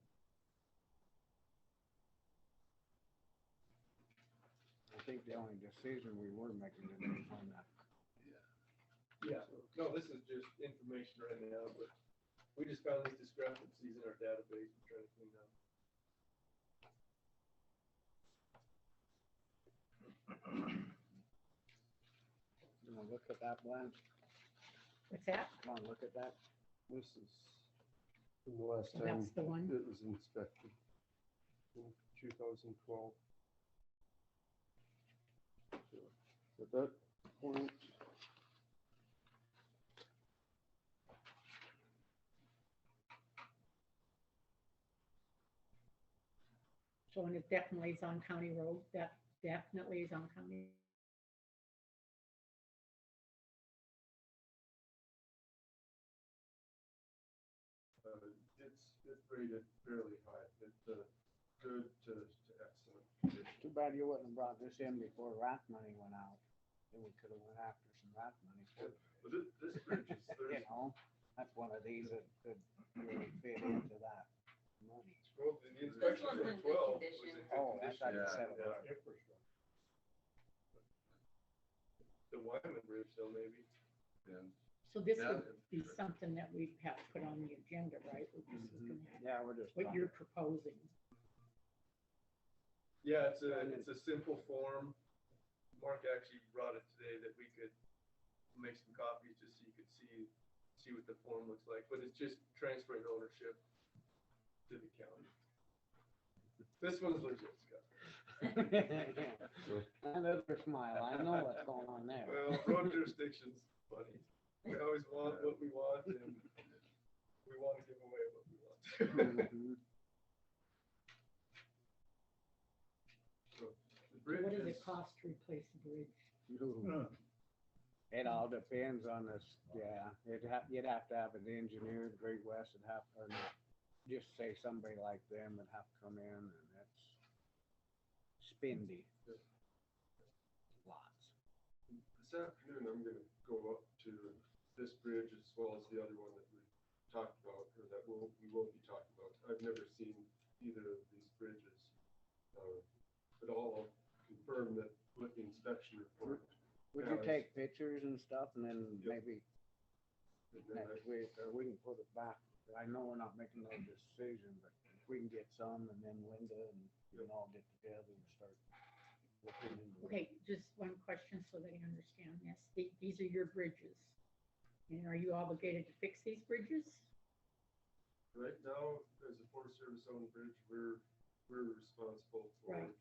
think the only decision we were making today was on that. Yeah, no, this is just information right now, but we just found these discrepancies in our database and trying to clean up. You wanna look at that, Blanche? What's that? Come on, look at that. This is the last So time that's the one? it was inspected in 2012. So at that point, So, and it definitely is on county road, that definitely is on county. It's rated fairly high. It's good to excellent condition. Too bad you wouldn't have brought this in before RAF money went out. Then we could have went after some RAF money. But this bridge is, You there's, know, that's one of these that could really fit into that money. Well, the inspection one's for in good 12 was condition. in good Oh, I thought you condition. said it was Yeah. infrastructure. The Wyman Bridge though, maybe. Yeah. So this Yeah, would be something that we'd have to put on the agenda, right? We're just looking at Yeah, we're just. what you're proposing. Yeah, it's a simple form. Mark actually brought it today that we could make some copies just so you could see what the form looks like, but it's just transferring ownership to the county. This one's legit, Scott. Another smile. I know what's going on there. Well, road jurisdiction's funny. We always want what we want and we want to give away what we want. Mhm. the bridge What does is, it cost to replace the bridge? It all depends on this, yeah, you'd have to have it engineered, Great West would have, or not, just say somebody like them would have to come in and that's spendy. Lots. this afternoon, I'm gonna go up to this bridge as well as the other one that we talked about, or that we will be talking about. I've never seen either of these bridges. But I'll confirm that with the inspection report. Would you Yeah, take pictures and stuff and then Yep. maybe and then I- next week, or we can put it back? I know we're not making no decision, but if we can get some and then Linda and we can all get together and start looking into it. Okay, just one question so that I understand this. These are your bridges. And are you obligated to fix these bridges? Right now, as a Forest Service owned bridge, we're responsible for. Right.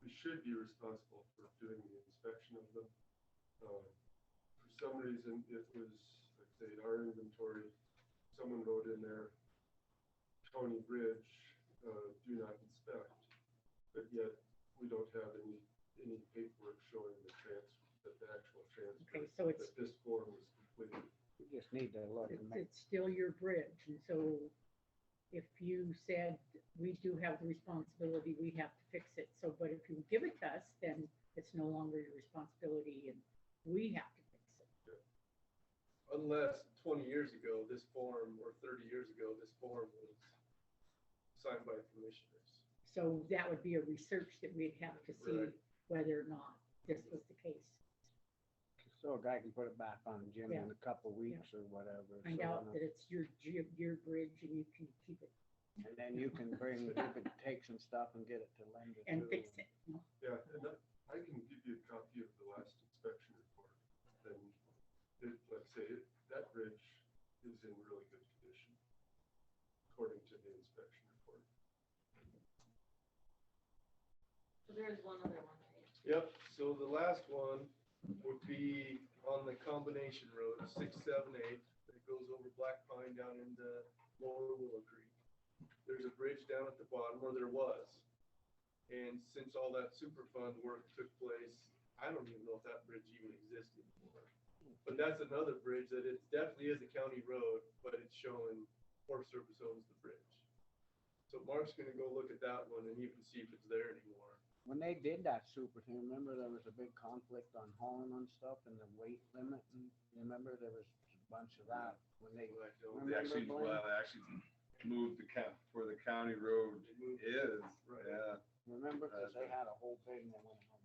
We should be responsible for doing the inspection of them. For some reason, it was, like I say, our inventory, someone wrote in there, county bridge, do not inspect. But yet, we don't have any paperwork showing that the actual transfer. Okay, so it's- That this form was completed. We just need to look and make, It's still your bridge. And so if you said we do have the responsibility, we have to fix it. So, but if you give it to us, then it's no longer your responsibility and we have to fix it. Unless 20 years ago, this form, or 30 years ago, this form was signed by commissioners. So that would be a research that we'd have to see Right. whether or not this was the case. so a guy can put it back on the agenda in a couple weeks or whatever. Find so out enough. that it's your bridge and you can keep it And then you can take some stuff and get it to Linda and too. fix it. you know? Yeah, and I can give you a copy of the last inspection report. And it, like I say, that bridge is in really good condition, according to the inspection report. So there's one other one, right? Yep, so the last one would be on the combination road, 678, that goes over Black Pine down into Lower Willow Creek. There's a bridge down at the bottom, or there was. And since all that Superfund work took place, I don't even know if that bridge even exists anymore. But that's another bridge that it definitely is a county road, but it's showing Forest Service owns the bridge. So Mark's gonna go look at that one and even see if it's there anymore. When they did that super thing, remember there was a big conflict on hauling and stuff and the weight limit, and you remember there was a bunch of that when they. They Remember, actually, Blaine? they actually moved where the county road is, Right. yeah. Remember, because they had a whole thing that went on.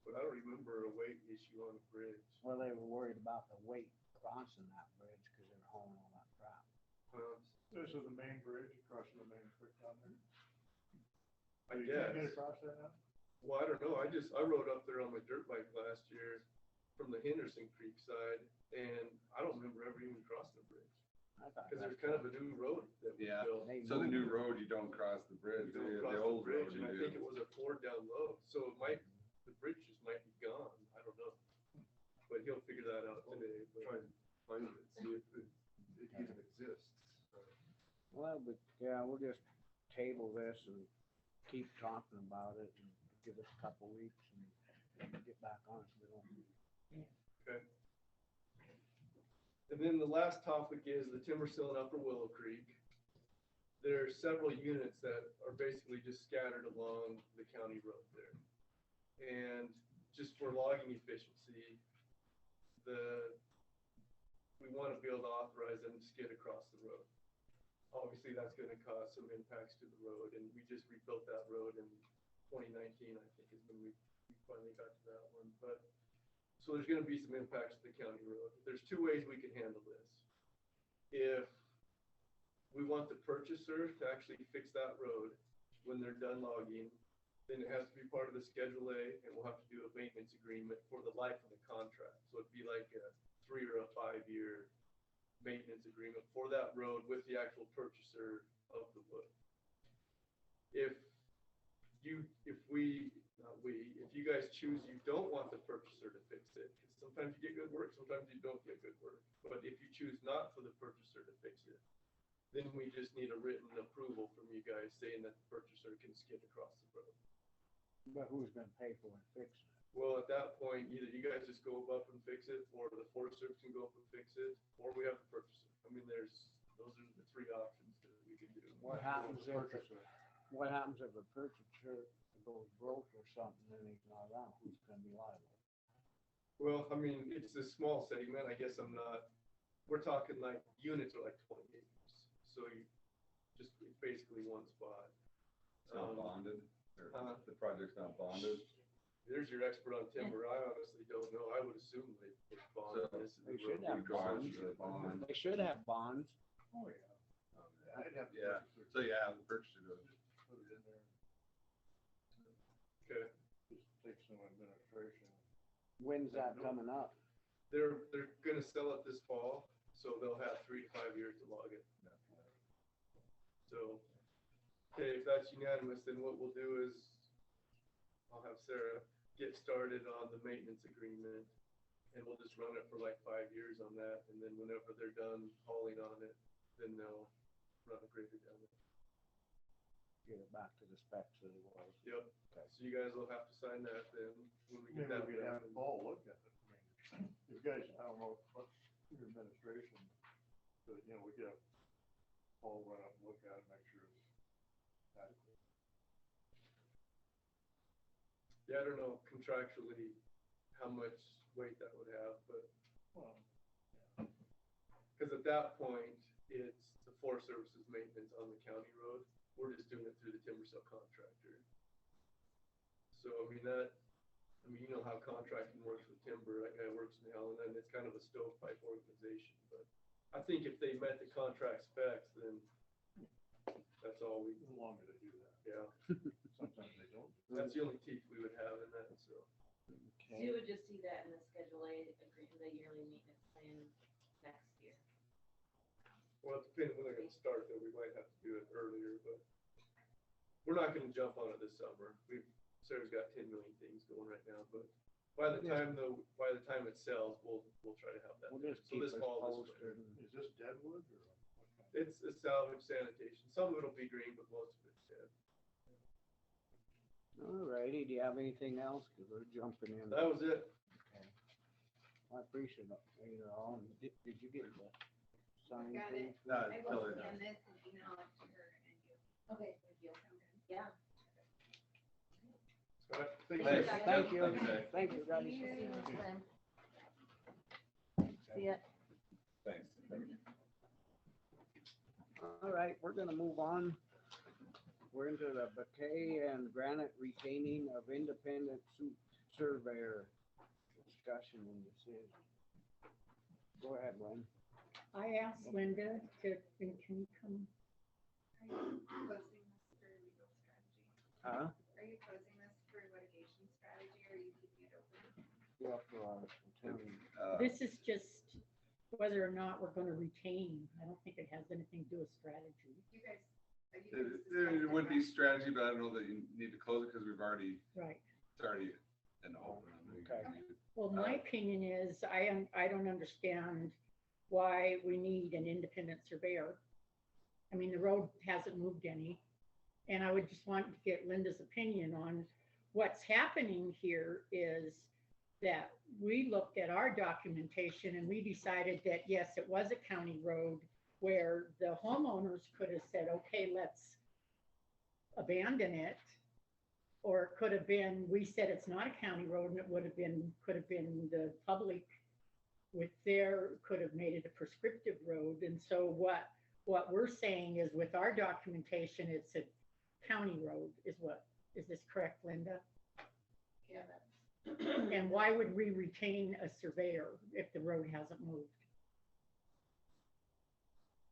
but I don't remember a weight issue on the bridge. Well, they were worried about the weight crossing that bridge because they're hauling all that crap. This is the main bridge crossing the main creek down there. I You can't get guess. across there now? Well, I don't know. I rode up there on my dirt bike last year from the Henderson Creek side, and I don't remember ever even crossing the bridge. I thought Because there's that's kind of a new road that was Yeah. built. They So the new moved. road, you don't cross the bridge, You don't the cross old road and you I think it do. was a ford down low, so it might, the bridge just might be gone. I don't know. But he'll figure that out today. But Try and find it, see if it even exists. Well, but yeah, we'll just table this and keep talking about it and give us a couple weeks and get back on it. So we don't. Okay. And then the last topic is the timber sill in Upper Willow Creek. There are several units that are basically just scattered along the county road there. And just for logging efficiency, we want to be able to authorize them to skid across the road. Obviously, that's going to cause some impacts to the road, and we just rebuilt that road in 2019, I think is when we finally got to that one. But so there's going to be some impacts to the county road. There's two ways we can handle this. If we want the purchaser to actually fix that road when they're done logging, then it has to be part of the Schedule A, and we'll have to do a maintenance agreement for the life of the contract. So it'd be like a 3 or a 5 year maintenance agreement for that road with the actual purchaser of the wood. If you guys choose you don't want the purchaser to fix it, because sometimes you get good work, sometimes you don't get good work. But if you choose not for the purchaser to fix it, then we just need a written approval from you guys saying that the purchaser can skid across the road. But who's gonna pay for it, fix it? Well, at that point, either you guys just go up and fix it, or the Forest Service can go up and fix it, or we have to purchase it. I mean, those are the three options that we can do. What happens if a purchaser goes broke or something and he's not around? Who's gonna be liable? Well, I mean, it's a small segment. I guess we're talking like units are like 20 acres. So it's basically one spot. It's not bonded, or Uh-huh. the project's not bonded. There's your expert on timber. I honestly don't know. I would assume they bond So this. They should have Regards bonds. to the bond. They should have bonds. Oh, yeah. I'd have to Yeah, purchase it, so yeah, the purchaser does. just put it in there, Okay. just take some administration. When's that coming up? They're gonna sell it this fall, so they'll have 3 to 5 years to log it. So, okay, if that's unanimous, then what we'll do is I'll have Sarah get started on the maintenance agreement, and we'll just run it for like 5 years on that, and then whenever they're done hauling on it, then they'll run a grader down it. Get it back to the specs that it was. Yep. So you guys will have to sign that then when we get Maybe that we could have done. Paul look at it. I mean, you guys, I don't know, what's your administration, but, we could have Paul run up and look at it, make sure it's adequate. Yeah, I don't know contractually how much weight that would have, but Well, because at that point, it's the Forest Service's maintenance on the county road. We're just doing it through the timber sale contractor. So, you know how contracting works with timber. That guy works in Helen, and it's kind of a stovepipe organization. But I think if they met the contract specs, then that's all we, as long as they do that. yeah. Sometimes they don't. That's the only teeth we would have in that, so. So you would just see that in the Schedule A agreement, the yearly maintenance plan next year. Well, depending when they're gonna start, though, we might have to do it earlier, but we're not gonna jump on it this summer. Sarah's got 10 million things going right now, but by the time it sells, we'll try to have that. We'll just So keep this us fall, this posted. winter. Is this deadwood or what kind? It's salvage sanitation. Some of it'll be green, but most of it's dead. All righty, do you have anything else? Cause we're jumping in. That was it. Okay. I appreciate it. And did you get the sign? Got it. thing? No, I tell will her scan that. this and email it to her and you. Okay. If you'll sound good. Yeah. All right, thank you. Thanks. Thank you. Thanks, Dave. Thank you, guys. See you next time. See ya. Thanks. All right, we're gonna move on. We're into the Bouquet and Granite retaining of independent surveyor discussion and decision. Go ahead, Lynn. I asked Linda to, and can you come? Are you posting this for legal strategy? Huh? Are you posting this for litigation strategy or are you keeping it open? Go up to our attorney. This is just whether or not we're gonna retain. I don't think it has anything to do with strategy. You guys. are you It, guys it would be discussing strategy, but I don't know that you need to close it because we've already, Right. it's already an open. Okay. Well, my opinion is, I don't understand why we need an independent surveyor. I mean, the road hasn't moved any. And I would just want to get Linda's opinion on what's happening here is that we looked at our documentation and we decided that, yes, it was a county road where the homeowners could have said, okay, let's abandon it. Or it could have been, we said it's not a county road and it would have been, could have been the public with their, could have made it a prescriptive road. And so what we're saying is with our documentation, it's a county road is this correct, Linda? Yeah, that's. And why would we retain a surveyor if the road hasn't moved?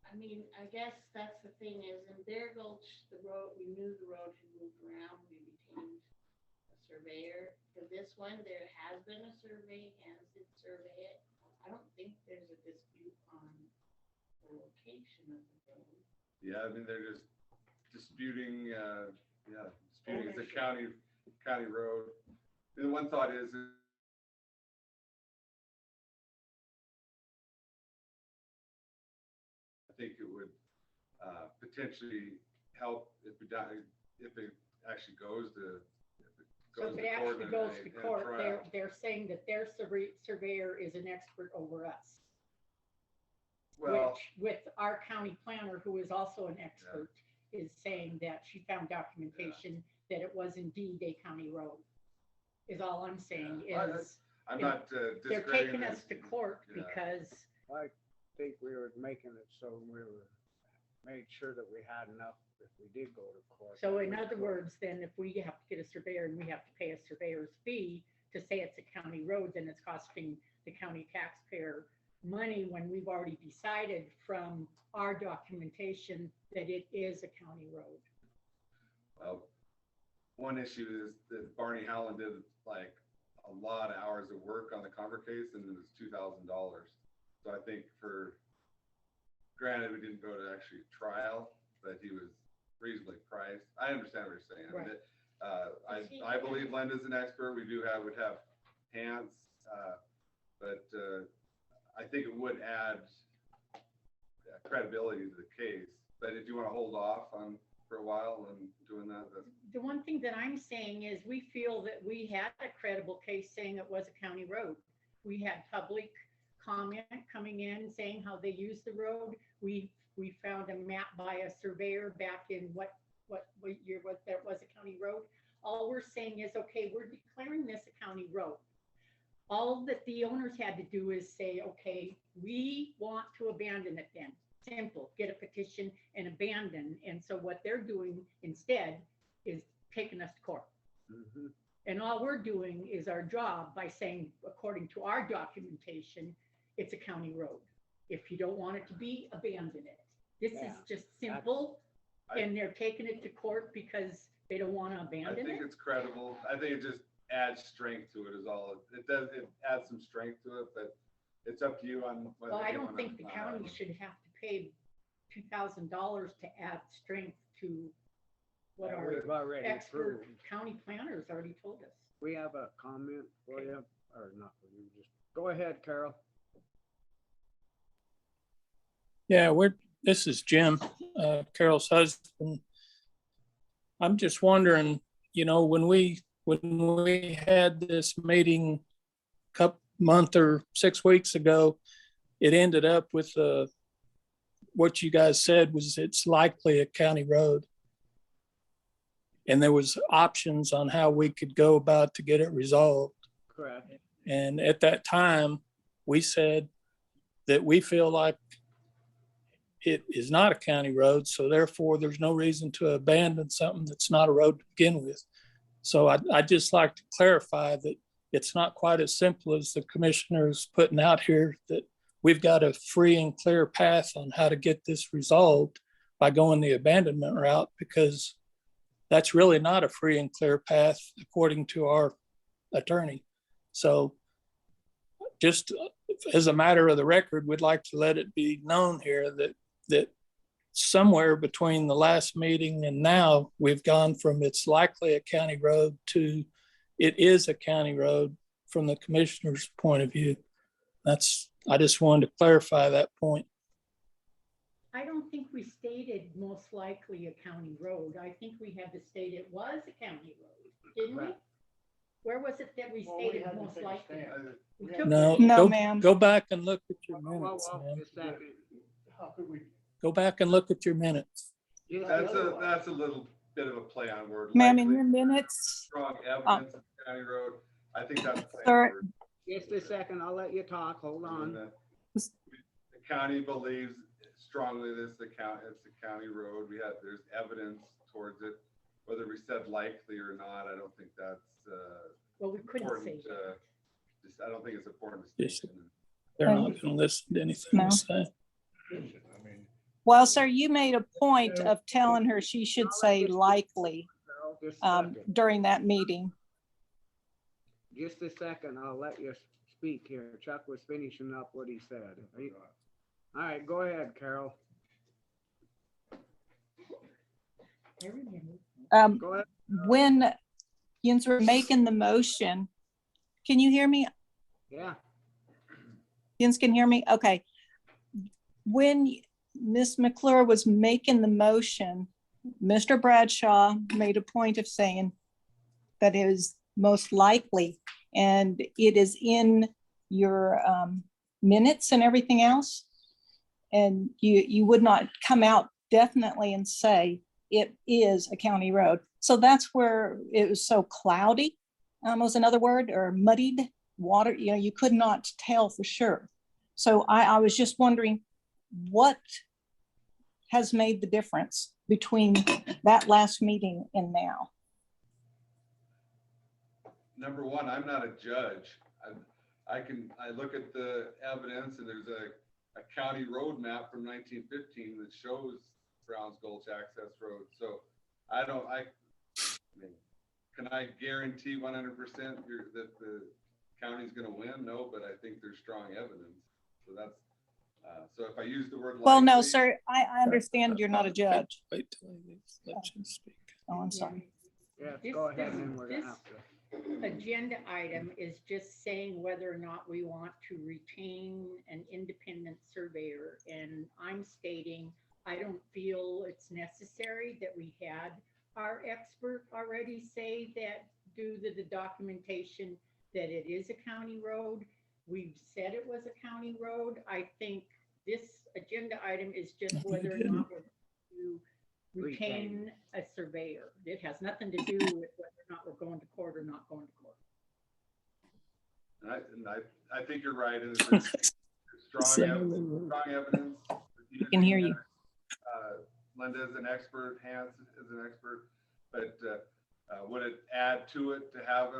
I mean, I guess that's the thing is in Bear Gulch, the road, we knew the road had moved around, we retained a surveyor. For this one, there has been a survey, Hannah did survey it. I don't think there's a dispute on the location of the road. Yeah, I mean, they're just disputing, disputing it's a Ownership. county road. The one thought is I think it would potentially help if it actually goes to. So if it actually goes to court, they're saying that their surveyor is an expert over us. Well, Which with our county planner, who is also an expert, is saying that she found documentation that it was indeed a counny road. Is all I'm saying is. I'm not They're discrediting taking us it. to court Yeah. because, I think we were making it so we were, made sure that we had enough if we did go to court. so in other words, then if we have to get a surveyor and we have to pay a surveyor's fee to say it's a county road, then it's costing the county taxpayer money when we've already decided from our documentation that it is a county road. Well, one issue is that Barney Howland did like a lot of hours of work on the Conver case and it was $2,000. So I think granted, we didn't go to actually trial, but he was reasonably priced. I understand what you're saying. I mean, I believe Linda's an expert. We would have hands, but I think it would add credibility to the case. But if you want to hold off on for a while and doing that, The one thing that I'm saying is we feel that we had a credible case saying it was a county road. We had public comment coming in saying how they use the road. We found a map by a surveyor back in what year that was a county road. All we're saying is, okay, we're declaring this a county road. All that the owners had to do is say, okay, we want to abandon it then. Simple, get a petition and abandon. And so what they're doing instead is taking us to court. Mhm. And all we're doing is our job by saying, according to our documentation, it's a county road. If you don't want it to be, abandon it. This is Yeah, just simple, I- and they're taking it to court because they don't want to I abandon think it. it's credible. I think it just adds strength to it is all. It does, it adds some strength to it, but it's up to you on whether. Well, I you don't wanna- think the county should have to pay $2,000 to add strength to what Yeah, our we've already expert approved. county planners already told us. We have a comment for you, or not for you, just go ahead, Carol. Yeah, this is Jim, Carol's husband. I'm just wondering, when we had this meeting month or 6 weeks ago, it ended up with what you guys said was it's likely a county road. And there was options on how we could go about to get it resolved. Correct. And at that time, we said that we feel like it is not a county road, so therefore there's no reason to abandon something that's not a road to begin with. So I'd just like to clarify that it's not quite as simple as the commissioners putting out here, that we've got a free and clear path on how to get this resolved by going the abandonment route, because that's really not a free and clear path according to our attorney. So just as a matter of the record, we'd like to let it be known here that somewhere between the last meeting and now, we've gone from it's likely a county road to it is a county road from the commissioner's point of view. I just wanted to clarify that point. I don't think we stated most likely a county road. I think we had to state it was a county road, didn't we? Where was it that we stated most likely? We took No, it. No, go, ma'am. go back and look at your Whoa, minutes, whoa, man. just a second. How could we? Go back and look at your minutes. Just That's a little bit of a play on word. Ma'am, in Likely, your minutes, strong evidence of county road. I think that's a play on Sir. word. Just a second, I'll let you talk, hold on. The county believes strongly this it's a county road. There's evidence towards it. Whether we said likely or not, I don't think that's Well, we couldn't say important. that. I don't think it's important Yes. distinction. They're not going to listen to anything No. we say. I mean, well, sir, you made a point of telling her she should say likely Carol, just a second. during that meeting. Just a second, I'll let you speak here. Chuck was finishing up what he said. All right, go ahead, Carol. I remember. Go ahead. When Jens were making the motion, can you hear me? Yeah, Jens can hear me? Okay. When Ms. McClure was making the motion, Mr. Bradshaw made a point of saying that it is most likely, and it is in your minutes and everything else. And you would not come out definitely and say it is a county road. So that's where it was so cloudy, was another word, or muddied water. You know, you could not tell for sure. So I was just wondering what has made the difference between that last meeting and now? Number one, I'm not a judge. I look at the evidence, and there's a county road map from 1915 that shows Browns Gulch Access Road. So I mean, can I guarantee 100% that the county's gonna win? No, but I think there's strong evidence. So that's, so if I use the word Well, no, likely- sir, I understand you're not a judge. Wait till I let you speak. Oh, I'm sorry. yeah, This- go ahead, this- and we're gonna this- have to. Agenda item is just saying whether or not we want to retain an independent surveyor. And I'm stating, I don't feel it's necessary that we had our expert already say that due to the documentation that it is a county road. We've said it was a county road. I think this agenda item is just whether or not we're to retain a surveyor. It has nothing to do with whether or not we're going to court or not going to court. And I think you're right. And there's strong evidence. We can hear you. Linda is an expert, Hans is an expert, but would it add to it to have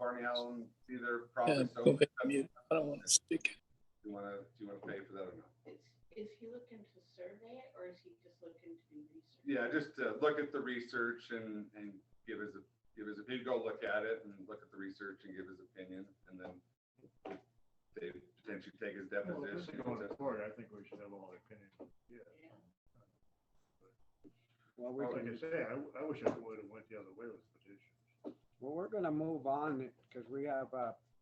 Barney Allen be their Yeah, promise? go ahead, mute. I don't want to speak. Do you wanna pay for that or not? Is he looking to survey it, or is he just looking to do research? Yeah, just look at the research and give his, he'd go look at it and look at the research and give his opinion, and then they potentially take his well, if this is deposition. going to court, I think we should have all the opinions. Yeah. Well, we Like can, I say, I wish I would have went the other way with the petition. well, we're gonna move on because we have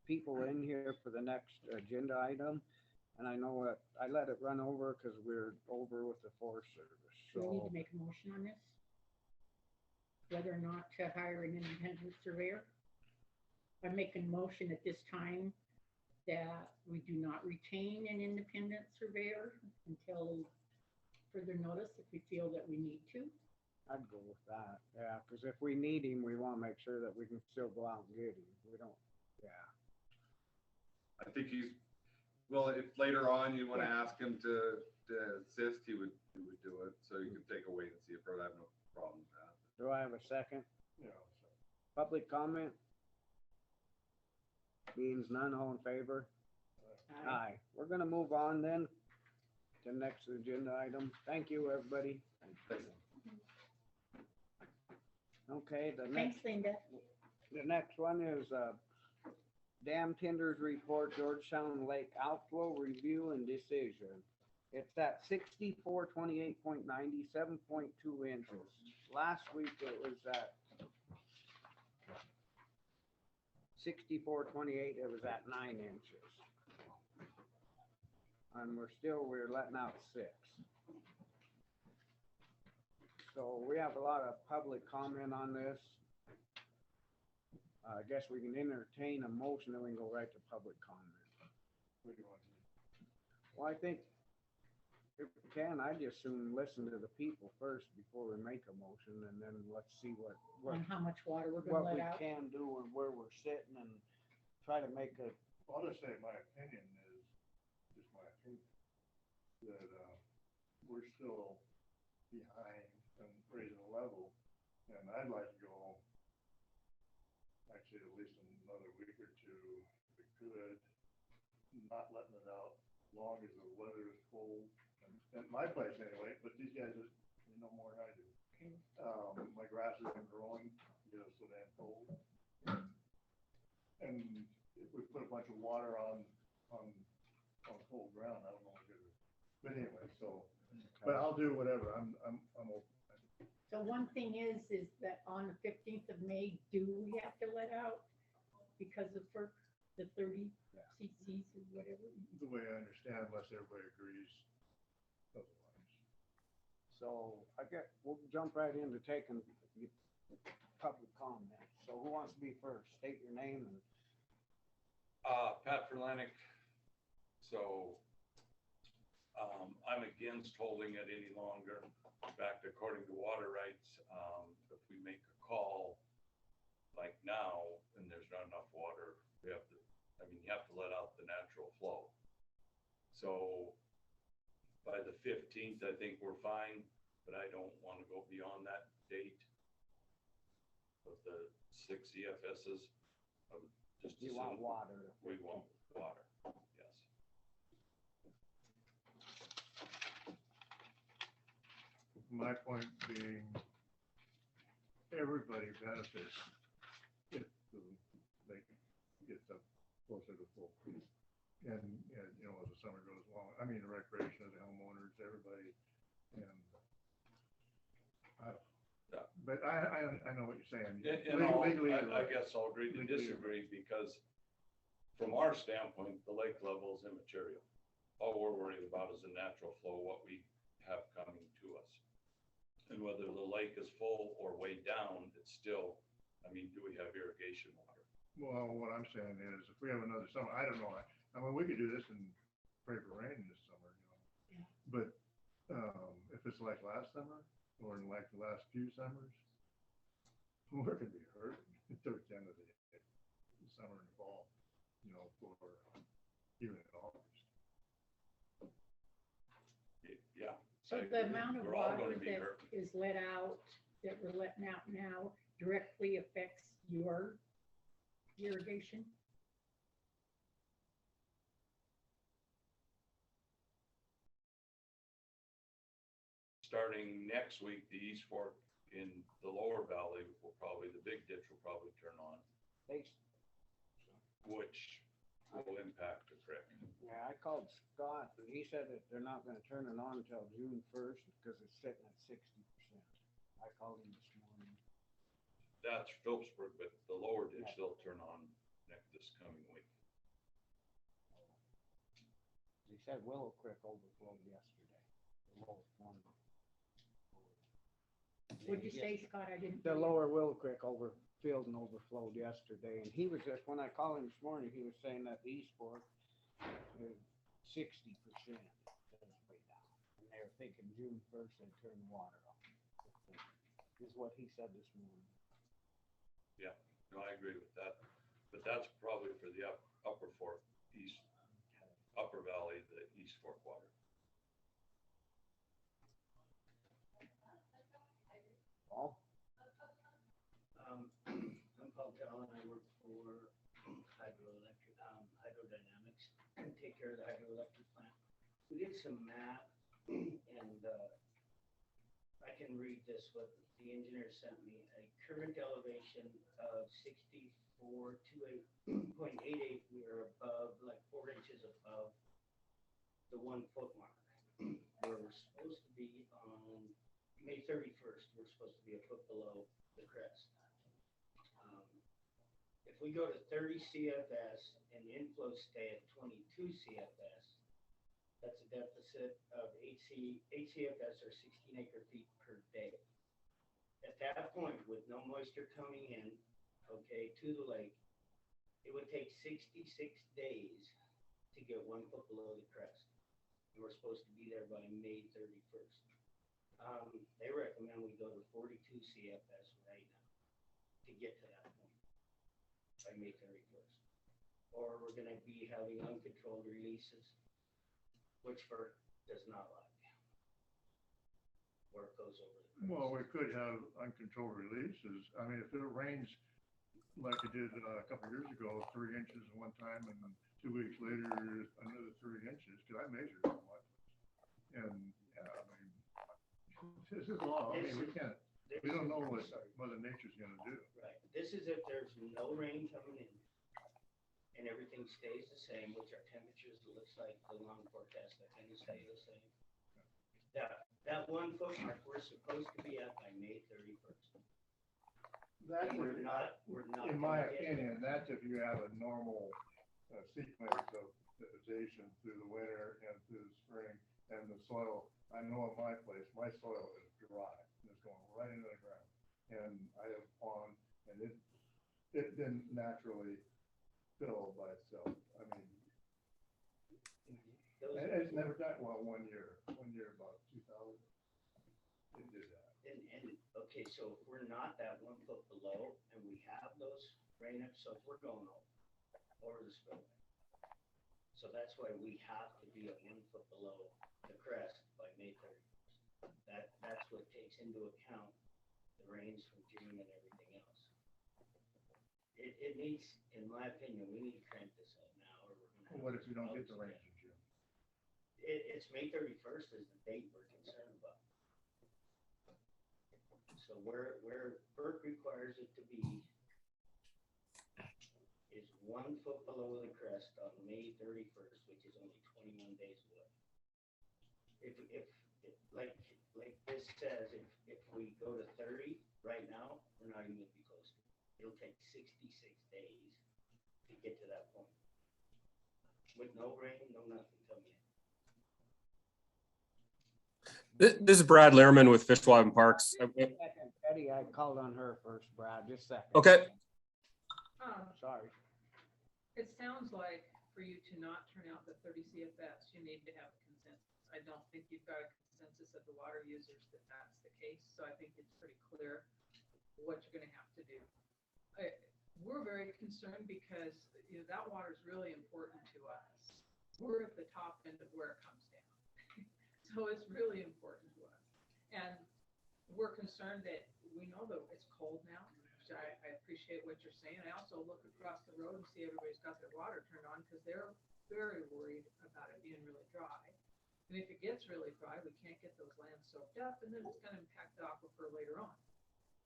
people in here for the next agenda item. And I know that I let it run over because we're over with the Forest Service, Do we need so. to make a motion on this? Whether or not to hire an independent surveyor? I'm making a motion at this time that we do not retain an independent surveyor until further notice if we feel that we need to. I'd go with that, yeah, because if we need him, we want to make sure that we can still go out and get him. We don't, yeah. I think well, if later on you wanna ask him to assist, he would do it, so you can take a wait and see approach. I have no problem with that. Do I have a second? Yeah. Public comment? Being none, all in favor? Aye. We're gonna move on then to next agenda item. Thank you, everybody. Okay, Thanks, Linda. the next one is, dam tenders report, Georgetown Lake outflow review and decision. It's at 6428.90, 7.2 inches. Last week it was at 6428, it was at 9 inches. And we're letting out 6. So we have a lot of public comment on this. I guess we can entertain a motion, then we can go right to public comment. What do you want to do? Well, I think if we can, I'd just soon listen to the people first before we make a motion, and then let's see what On how much water we're gonna what we let out. can do and where we're sitting, and try to make a, I'll just say my opinion is, just my opinion, that, we're still behind and raising the level, and I'd like to go, actually, at least another week or two, if we could, not letting it out long as the weather is cold, and my place anyway, but these guys, they know more than I do. My grass isn't growing, you know, so damn cold. And if we put a bunch of water on cold ground, I don't know what to do. But anyway, so, but I'll do whatever, I'm open. So one thing is that on the 15th of May, do we have to let out because of FERC, the 30 cc's or whatever? The way I understand, unless everybody agrees otherwise. so I guess we'll jump right into taking public comment. So who wants to be first? State your name and. Pat Verlenick. So, I'm against holding it any longer. In fact, according to water rights, if we make a call like now and there's not enough water, you have to let out the natural flow. So by the 15th, I think we're fine, but I don't want to go beyond that date of the 6 EFSs. Just You want water. We want water, yes. My point being, everybody benefits if the lake gets up closer to full. And, you know, as the summer goes along, I mean, the recreation of the homeowners, everybody, and I don't. Yeah. But I know what you're saying. And I right. guess I'll agree to disagree, because from our standpoint, the lake level is immaterial. All we're worried about is the natural flow, what we have coming to us. And whether the lake is full or way down, it's still, I mean, do we have irrigation water? Well, what I'm saying is, if we have another summer, I don't know, I mean, we could do this and pray for rain this summer, you know. Yeah. But, if it's like last summer, or in like the last few summers, we're gonna be hurt towards the end of the summer and fall, you know, for even in August. Yeah. So I the agree. amount of We're all water gonna be that hurt. is let out, that we're letting out now directly affects your irrigation? Starting next week, the East Fork in the lower valley the big ditch will probably turn on, which will impact the creek. Yeah, I called Scott, and he said that they're not gonna turn it on until June 1st because it's sitting at 60%. I called him this morning. That's Pillsburg, but the lower ditch, they'll turn on this coming week. He said Willow Creek overflowed yesterday. The lowest one. What'd you say, Scott? I didn't. The hear you. lower Willow Creek filled and overflowed yesterday, and he was just, when I called him this morning, he was saying that the East Fork is 60% way down. And they were thinking June 1st they'd turn the water off. Is what he said this morning. Yeah, no, I agree with that. But that's probably for the upper fork, upper valley, the East Fork water. Paul? I'm Paul Allen. I work for hydroelectric. care of the hydroelectric plant. We did some math and, I can read this, what the engineer sent me, a current elevation of 64.88, we are above, like 4 inches above the 1 foot mark. We're supposed to be on May 31st, we're supposed to be a foot below the crest. If we go to 30 CFS and the inflows stay at 22 CFS, that's a deficit of 8 CFS or 16 acre feet per day. At that point, with no moisture coming in, okay, to the lake, it would take 66 days to get 1 foot below the crest. And we're supposed to be there by May 31st. They recommend we go to 42 CFS right now to get to that point by May 31st. Or we're gonna be having uncontrolled releases, which FERC does not like. Where it goes over the crest. Well, we could have uncontrolled releases. I mean, if it rains like it did a couple of years ago, 3 inches one time and 2 weeks later, another 3 inches, because I measured it once. And, yeah, I mean, this is law. I mean, we don't know what Mother Nature's gonna do. Right. This is if there's no rain coming in and everything stays the same, which our temperatures, it looks like the long forecast, that kind of stay the same. That 1 foot mark we're supposed to be at by May 31st. That's, We're not. in my opinion, that's if you have a normal sequence of vegetation through the winter and through the spring, and the soil, I know in my place, my soil is dry, it's going right into the ground. And I have pond, and it didn't naturally fill by itself. I mean, it's never done, well, 1 year about 2000, it did that. And, okay, so if we're not that 1 foot below and we have those rain episodes, we're going over the spillway. So that's why we have to be at 1 foot below the crest by May 31st. That's what takes into account the rains from June and everything else. It needs, in my opinion, we need to crank this up now, or we're gonna have. What if we don't get the rain in June? It's May 31st is the date we're concerned about. So where FERC requires it to be is 1 foot below the crest on May 31st, which is only 21 days away. If like this says, if we go to 30 right now, we're not even gonna be close to it. It'll take 66 days to get to that point. With no rain, no nothing coming in. This is Brad Lehrman with Fish, Wildlife and Parks. Eddie, I called on her first, Brad, just a second. Okay. Sorry. It sounds like for you to not turn out the 30 CFS, you need to have a consensus. I don't think you've got a consensus of the water users that that's the case. So I think it's pretty clear what you're going to have to do. We're very concerned because that water is really important to us. We're at the top end of where it comes down. So it's really important to us. And we're concerned that we know that it's cold now, which I appreciate what you're saying. I also look across the road and see everybody's got their water turned on because they're very worried about it being really dry. And if it gets really dry, we can't get those lands soaked up, and then it's going to impact the aquifer later on.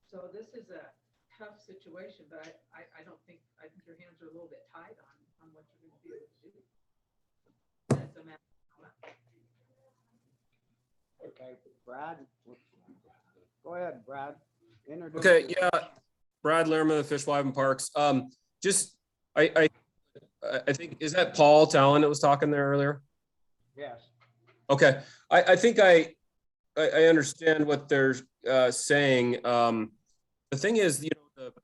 So this is a tough situation, but I think your hands are a little bit tied on what you're going to be able to do. And it's a matter of time. Okay, Brad. Go ahead, Brad. Introduce Okay, yourself. yeah, Brad Lehrman of Fish, Wildlife and Parks. I think, is that Paul Talon that was talking there earlier? Yes. Okay, I think I understand what they're saying. The thing is,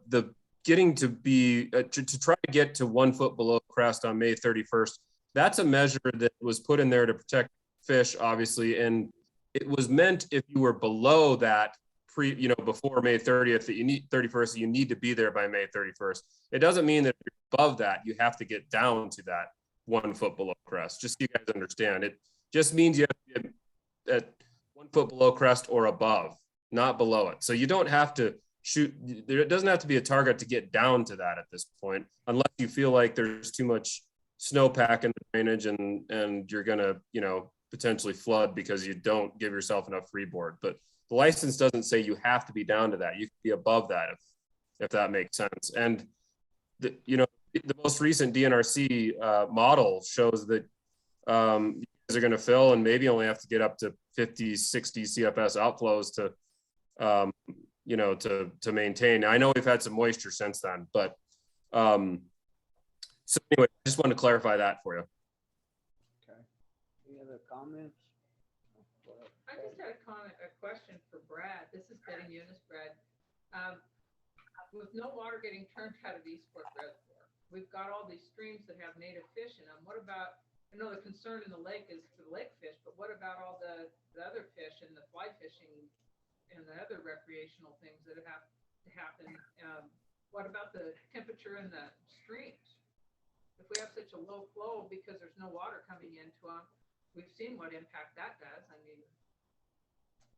the getting to be to try to get to 1 foot below crest on May 31st. That's a measure that was put in there to protect fish, obviously, and it was meant if you were below that before May 30th, that you need 31st, you need to be there by May 31st. It doesn't mean that if you're above that, you have to get down to that 1 foot below crest. Just so you guys understand, it just means you have to be at 1 foot below crest or above, not below it. So you don't have to shoot. There doesn't have to be a target to get down to that at this point, unless you feel like there's too much snowpack in the drainage and you're gonna, you know, potentially flood because you don't give yourself enough freeboard. But the license doesn't say you have to be down to that. You can be above that if that makes sense. And the, you know, the most recent DNRC model shows that you guys are going to fill and maybe only have to get up to 50, 60 CFS outflows to, you know, to maintain. Now, I know we've had some moisture since then, but so anyway, I just wanted to clarify that for you. Okay. Any other comments? I just had a question for Brad. This is Betty Munis, Brad. With no water getting turned out of Eastport Reservoir, we've got all these streams that have native fish in them. What about, I know the concern in the lake is the lake fish, but what about all the other fish and the fly fishing and the other recreational things that have to happen? What about the temperature in the streams? If we have such a low flow because there's no water coming into them, we've seen what impact that does. I mean,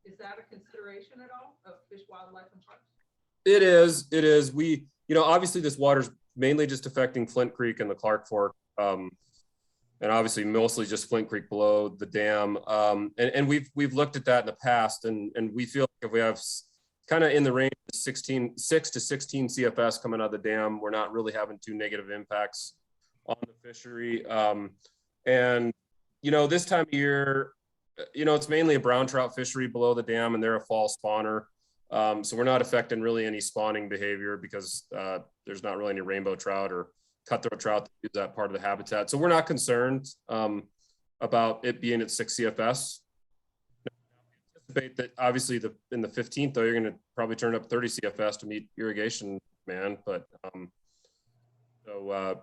is that a consideration at all of Fish, Wildlife, and Parks? It is. It is. We, you know, obviously this water's mainly just affecting Flint Creek and the Clark Fork, and obviously mostly just Flint Creek below the dam. And we've looked at that in the past, and we feel like if we have kind of in the range of 6 to 16 CFS coming out of the dam, we're not really having too negative impacts on the fishery. And you know, this time of year, you know, it's mainly a brown trout fishery below the dam, and they're a fall spawner. So we're not affecting really any spawning behavior because there's not really any rainbow trout or cutthroat trout that use that part of the habitat. So we're not concerned about it being at 6 CFS. Anticipate that obviously in the 15th though, you're going to probably turn up 30 CFS to meet irrigation demand. But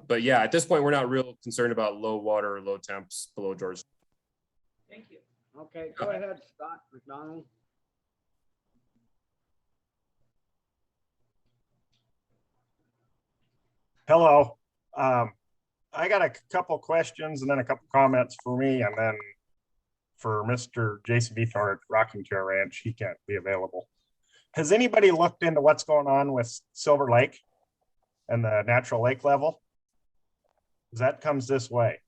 but yeah, at this point, we're not real concerned about low water or low temps below George. Thank you. Okay, go ahead, Scott McDonald. Hello. I got a couple questions and then a couple comments for me, and then for Mr. Jason Beathorn at Rocking Chair Ranch, he can't be available. Has anybody looked into what's going on with Silver Lake and the natural lake level? Because that comes this way.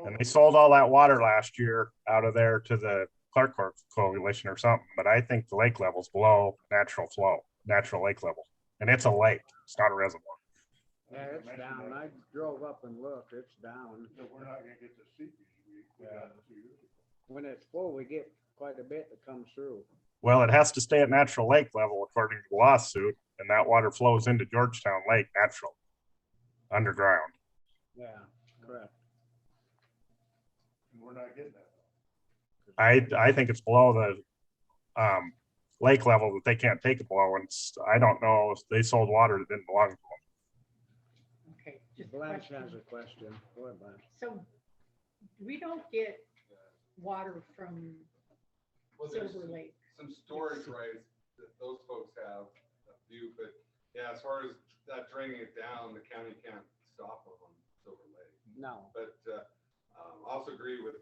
And they sold all that water last year out of there to the Clark Fork Coalition or something, but I think the lake level's below natural flow, natural lake level. And it's a lake, it's not a reservoir. Yeah, it's down. I drove up and looked, it's down. So we're not gonna get the seepage we got 2 years ago. When it's full, we get quite a bit that comes through. Well, it has to stay at natural lake level according to the lawsuit, and that water flows into Georgetown Lake naturally, underground. Yeah, correct. And we're not getting that. I think it's below the lake level that they can't take it below, and I don't know if they sold water that didn't belong to them. Okay, just a Blanche question. has a question. Go ahead, Blanche. So we don't get water from Well, there's Silver Lake. some storage rights that those folks have a few, but yeah, as far as that draining it down, the county can't stop them on Silver Lake. No. But I also agree with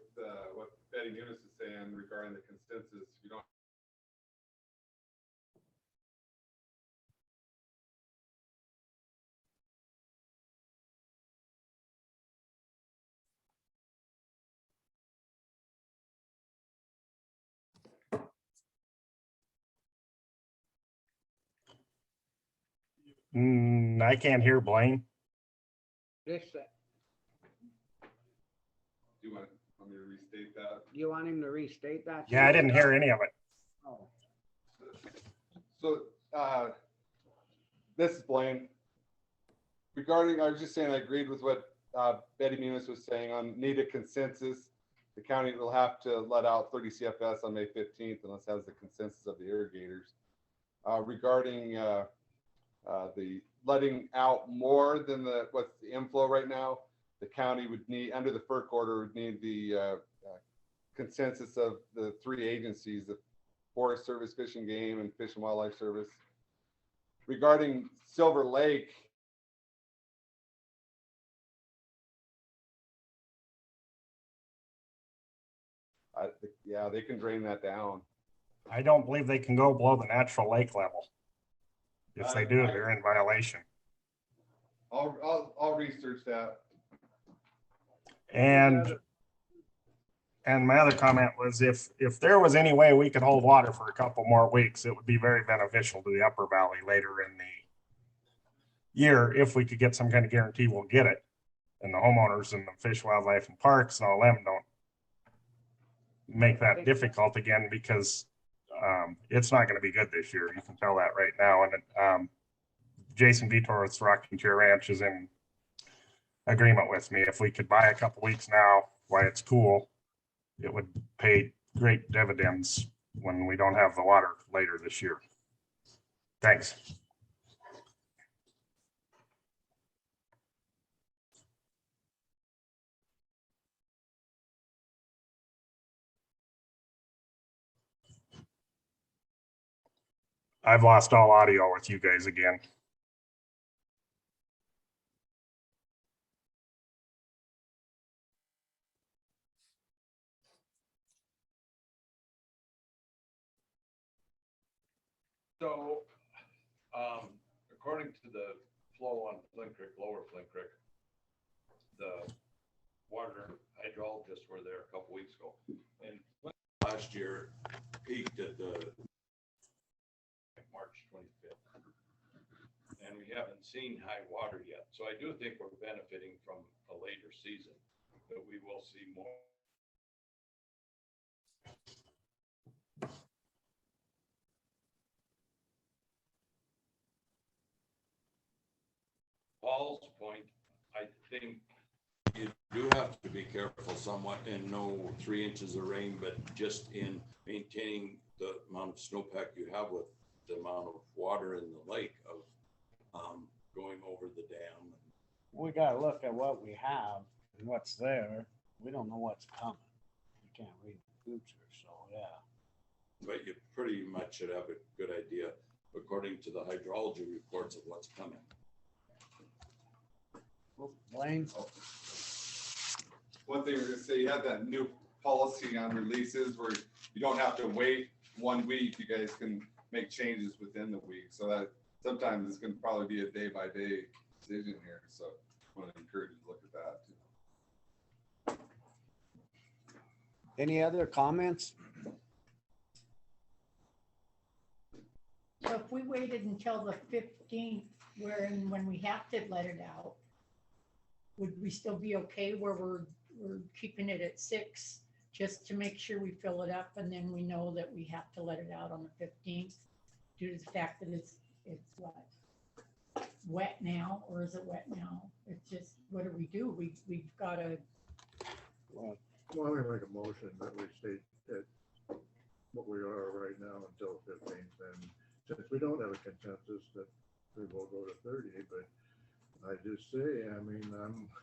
what Betty Munis is saying regarding the consensus. You don't. I can't hear Blaine. This, Do you want me to restate that? you want him to restate that? Yeah, I didn't hear any of it. Oh, So this is Blaine. Regarding, I was just saying I agreed with what Betty Munis was saying on needed consensus. The county will have to let out 30 CFS on May 15th unless it has the consensus of the irrigators. Regarding the letting out more than what's the inflow right now, the county would need, under the FERC order, would need the consensus of the 3 agencies, the Forest Service, Fish and Game, and Fish and Wildlife Service. Regarding Silver Lake, yeah, they can drain that down. I don't believe they can go below the natural lake level. If they do, they're in violation. I'll research that. And my other comment was if there was any way we could hold water for a couple more weeks, it would be very beneficial to the upper valley later in the year if we could get some kind of guarantee we'll get it. And the homeowners and the Fish, Wildlife and Parks and all them don't make that difficult again, because it's not going to be good this year. You can tell that right now. And Jason Vitor with Rocking Chair Ranch is in agreement with me. If we could buy a couple weeks now while it's cool, it would pay great dividends when we don't have the water later this year. Thanks. I've lost all audio with you guys again. So, according to the flow on Flint Creek, Lower Flint Creek, the water hydrologists were there a couple weeks ago, and last year peaked at the March 25th, and we haven't seen high water yet. So I do think we're benefiting from a later season, but we will see more. Paul's point, I think you do have to be careful somewhat, and no 3 inches of rain, but just in maintaining the amount of snowpack you have with the amount of water in the lake of going over the dam. We gotta look at what we have and what's there. We don't know what's coming. We can't read the future, so yeah. But you pretty much should have a good idea, according to the hydrology reports, of what's coming. Blaine? One thing I was gonna say, you have that new policy on releases where you don't have to wait 1 week. You guys can make changes within the week. So that sometimes it's gonna probably be a day by day decision here. So I want to encourage you to look at that too. Any other comments? So if we waited until the 15th, when we have to let it out, would we still be okay where we're keeping it at 6, just to make sure we fill it up, and then we know that we have to let it out on the 15th due to the fact that it's what, wet now, or is it wet now? It's just, what do? We've got to. Well, I'm gonna make a motion that we stay at what we are right now until 15th, and since we don't have a consensus that we will go to 30, but I just say, I mean,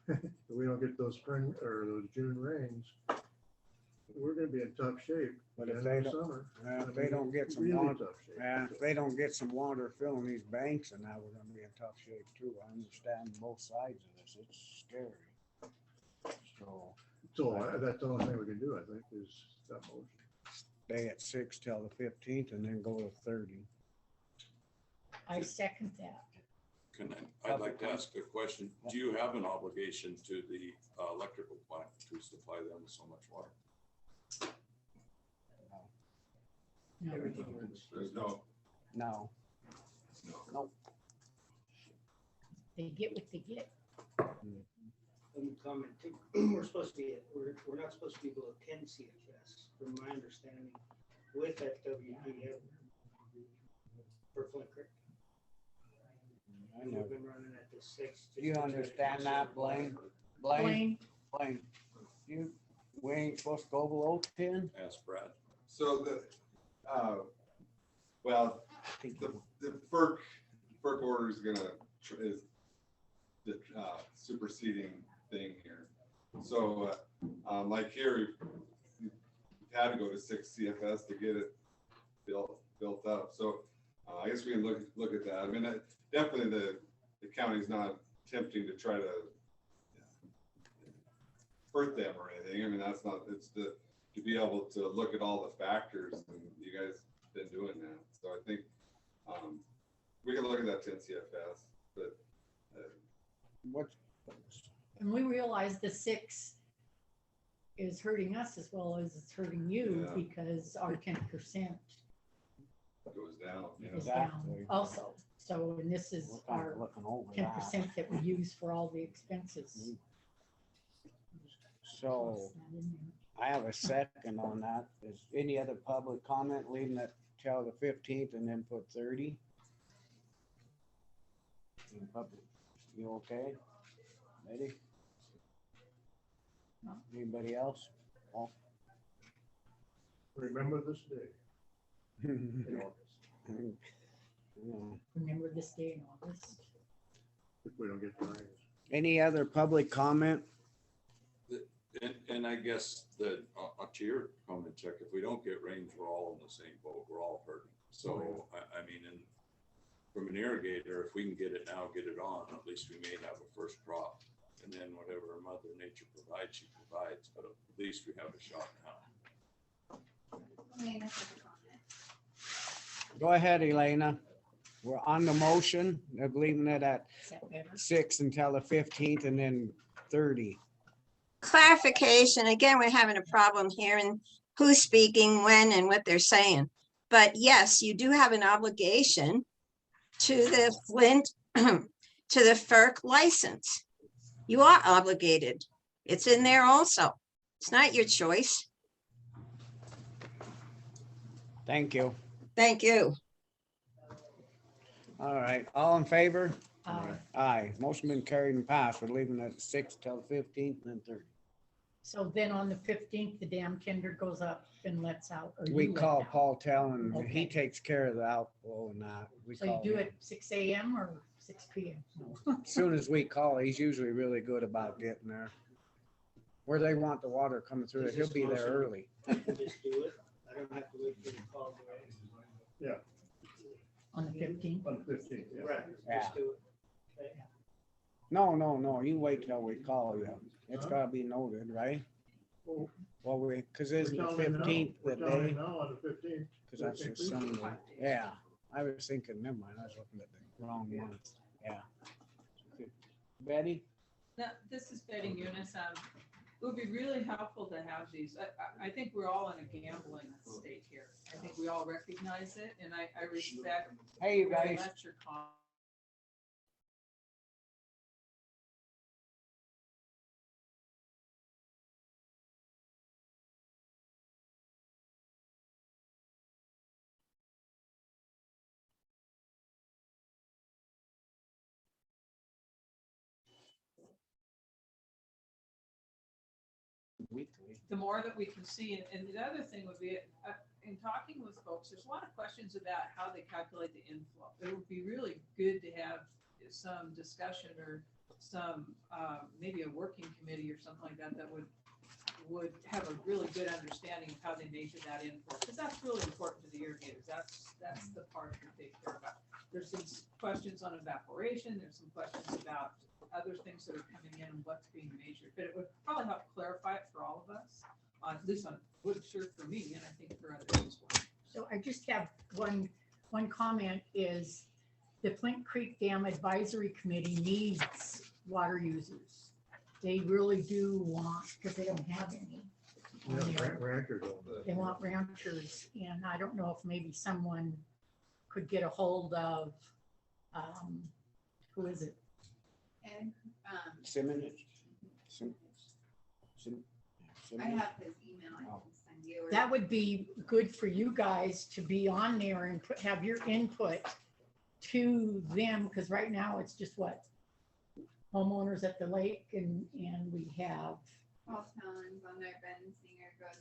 if we don't get those spring or those June rains, we're gonna be in tough shape. But if in they the don't- summer. If they don't get some Really water, tough shape. if they don't get some water filling these banks, and now we're gonna be in tough shape too. I understand both sides of this. It's scary. So That's the only thing we can do, I think, is that motion. stay at 6 till the 15th and then go to 30. I second that. I'd like to ask a question. Do you have an obligation to the electrical plant to supply them with so much water? No. There's no. No. Nope. They get what they get. Let me comment too. We're supposed to be, we're not supposed to be below 10 CFS, from my understanding, with FWP for Flint Creek. We've been running at the 6. Do you understand that, Blaine? Blaine, we ain't supposed to go below 10? Ask Brad. So well, the FERC order is is the superseding thing here. So like here, you had to go to 6 CFS to get it built up. So I guess we can look at that. I mean, definitely the county's not attempting to try to hurt them or anything. I mean, that's not, it's to be able to look at all the factors, and you guys been doing that. So I think we can look at that 10 CFS, but what's, And we realize the 6 is hurting us as well as it's hurting you Yeah. because our 10% Goes down. Yeah. is down Exactly. also. So, and this is we're kind our of looking over 10% that we use for all the expenses. So I have a second on that. Is any other public comment leaving it till the 15th and then put 30? In public. You okay? Ready? No. Anybody else? Paul? Remember this day in August, Remember this day in August. if we don't get rains. Any other public comment? And I guess that, to your comment, Chuck, if we don't get rains, we're all in the same boat, we're all hurting. So, I mean, and from an irrigator, if we can get it now, get it on, at least we may have a first crop. And then whatever Mother Nature provides, she provides, but at least we have a shot now. Elena has a comment. Go ahead, Elena. We're on the motion of leaving it at Is that better? 6 until the 15th and then 30. Clarification, again, we're having a problem hearing who's speaking, when, and what they're saying. But yes, you do have an obligation to the Flint, to the FERC license. You are obligated. It's in there also. It's not your choice. Thank you. Thank you. All right, all in favor? Aye. Aye. Motion been carried and passed. We're leaving it at 6 till the 15th and then 30. So then on the 15th, the dam tender goes up and lets out. Or We you let call down. Paul Tell and he Okay. takes care of the outflow and that. We So you call do him. it 6 a.m. or 6 p.m.? No. As soon as we call, he's usually really good about getting there. Where they want the water coming through it, he'll be there early. Just do it. I don't have to wait for the call. Yeah, On the 15th? on the 15th, yeah. Right, Yeah. just do it. Okay. No, you wait till we call you. It's gotta be noted, right? Well, Well, cause it's the we're telling you now, 15th we're that telling day, you now on the 15th. cause that's the Sunday. Yeah, I was thinking, never mind, I was looking at the wrong month. Yeah. Betty? Now, this is Betty Eunice. It would be really helpful to have these. I think we're all in a gambling state here. I think we all recognize it, and I respect Hey, you very guys. much your comment. Weekly. The more that we can see, and the other thing would be, in talking with folks, there's a lot of questions about how they calculate the inflow. It would be really good to have some discussion or some, maybe a working committee or something like that, that would have a really good understanding of how they measure that inflow, because that's really important to the irrigators. That's the part that they care about. There's some questions on evaporation, there's some questions about other things that are coming in and what's being measured, but it would probably help clarify it for all of us, at least would sure for me, and I think for others as well. So I just have one comment is the Flint Creek Dam Advisory Committee needs water users. They really do want, because they don't have any. Ranchers. They want ranchers, and I don't know if maybe someone could get a hold of, who is it? And Simmons? I have his email I can send you. or- That would be good for you guys to be on there and have your input to them, because right now it's just what? Homeowners at the lake and we have, Paul Tellens on there, Ben Singer goes,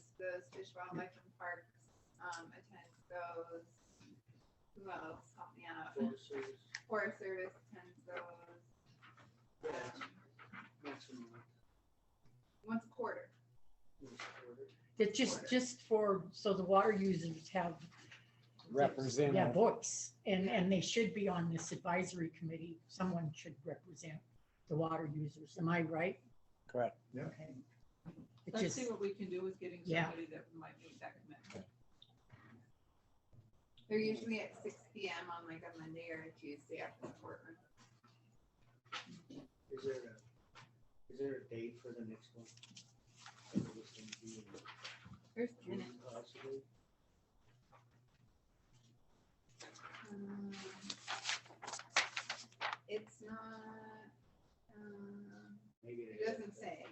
Fish, Wildlife and Parks, attends those. Who else? Help me out. Forest Service attends those. Once a quarter. it's just for, so the water users have. Representative. Yeah, voice, and they should be on this advisory committee. Someone should represent the water users. Am I right? Correct. Yeah. Okay. It's Let's just, see what we can do with getting Yeah. somebody that might make that commitment. They're usually at 6 p.m. on like a Monday or a Tuesday after the courtroom. Is there a date for the next one? That it was gonna be in There's June minutes. possibly? Um, It's not, Maybe it they- doesn't say.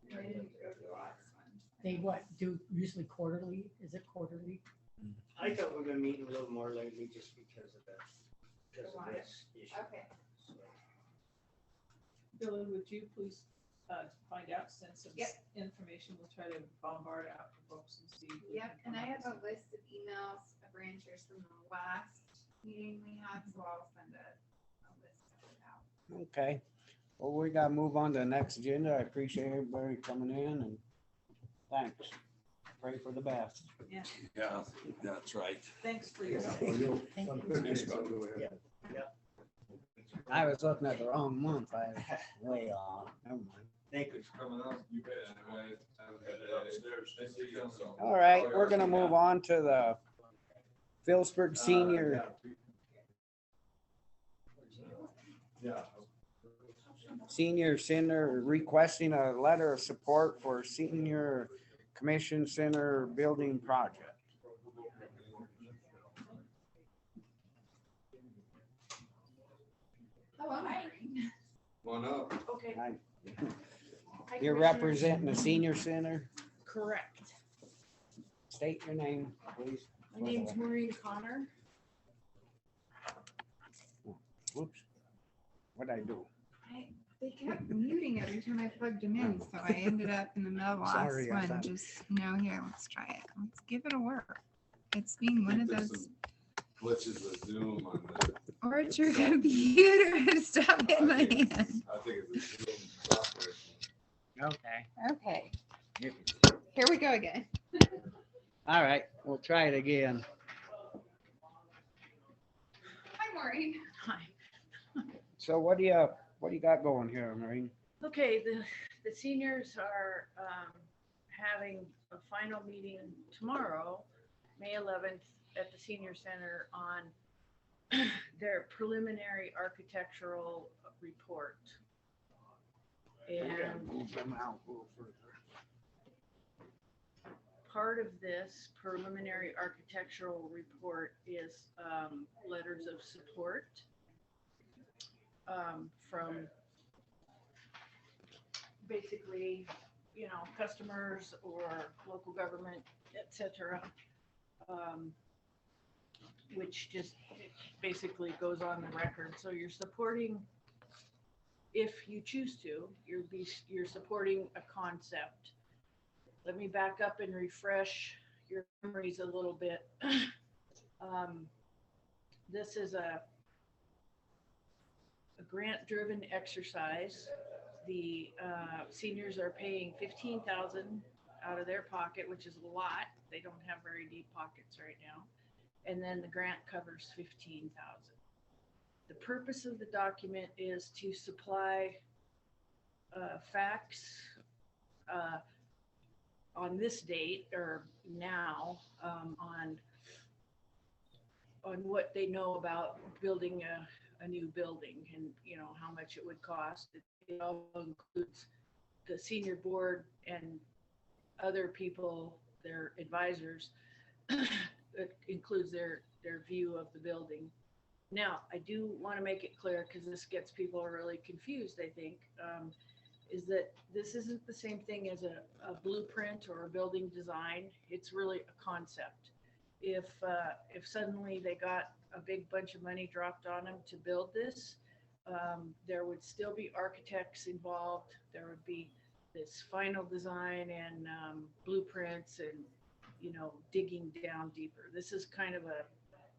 Yeah. I didn't go to the last one. They what, do usually quarterly? Is it quarterly? I thought we've been meeting a little more lately just because of that, because of this issue. Okay. So, Billy, would you please find out, send some Yep. information, we'll try to bombard out for folks and see. if we Yep, can and I come up have with a list of emails of ranchers from the last meeting we had, so I'll send a list of it out. Okay, well, we gotta move on to the next agenda. I appreciate everybody coming in and thanks. Pray for the best. Yeah, Yeah, that's right. thanks for your help. Thank you. I was looking at the wrong month. I way off. Never mind. Thank you. Coming up, you bet. Anyways, have a good day. All right, we're gonna move on to the Pillsburg Senior. Yeah. Senior Center requesting a letter of support for Senior Commission Center building project. Hello, Irene. Come on up. Okay. Hi. Hi, You're Commissioners. representing the Senior Center. Correct. State your name, please. My name's Maureen Connor. Whoops. What'd I do? They kept muting every time I plugged them in, so I ended up in the middle of the last Sorry, I one, thought- just, here, let's try it. Let's give it a whirl. It's being one of those, Glitches with Zoom on the, or it's your computer, stop hitting my hand. I think it's a Zoom software. Okay. Okay, here we go again. All right, we'll try it again. Hi, Maureen. Hi. So what do you got going here, Maureen? Okay, the seniors are having a final meeting tomorrow, May 11th, at the senior center on their preliminary architectural report. And Move them out a little further. part of this preliminary architectural report is letters of support from basically, customers or local government, et cetera, which just basically goes on the record. So you're supporting, if you choose to, you're supporting a concept. Let me back up and refresh your memories a little bit. This is a grant-driven exercise. The seniors are paying $15,000 out of their pocket, which is a lot. They don't have very deep pockets right now. And then the grant covers $15,000. The purpose of the document is to supply facts on this date or now on what they know about building a new building and how much it would cost. It all includes the senior board and other people, their advisors. It includes their view of the building. Now, I do want to make it clear, because this gets people really confused, I think, is that this isn't the same thing as a blueprint or a building design. It's really a concept. If suddenly they got a big bunch of money dropped on them to build this, there would still be architects involved. There would be this final design and blueprints and, digging down deeper. This is kind of a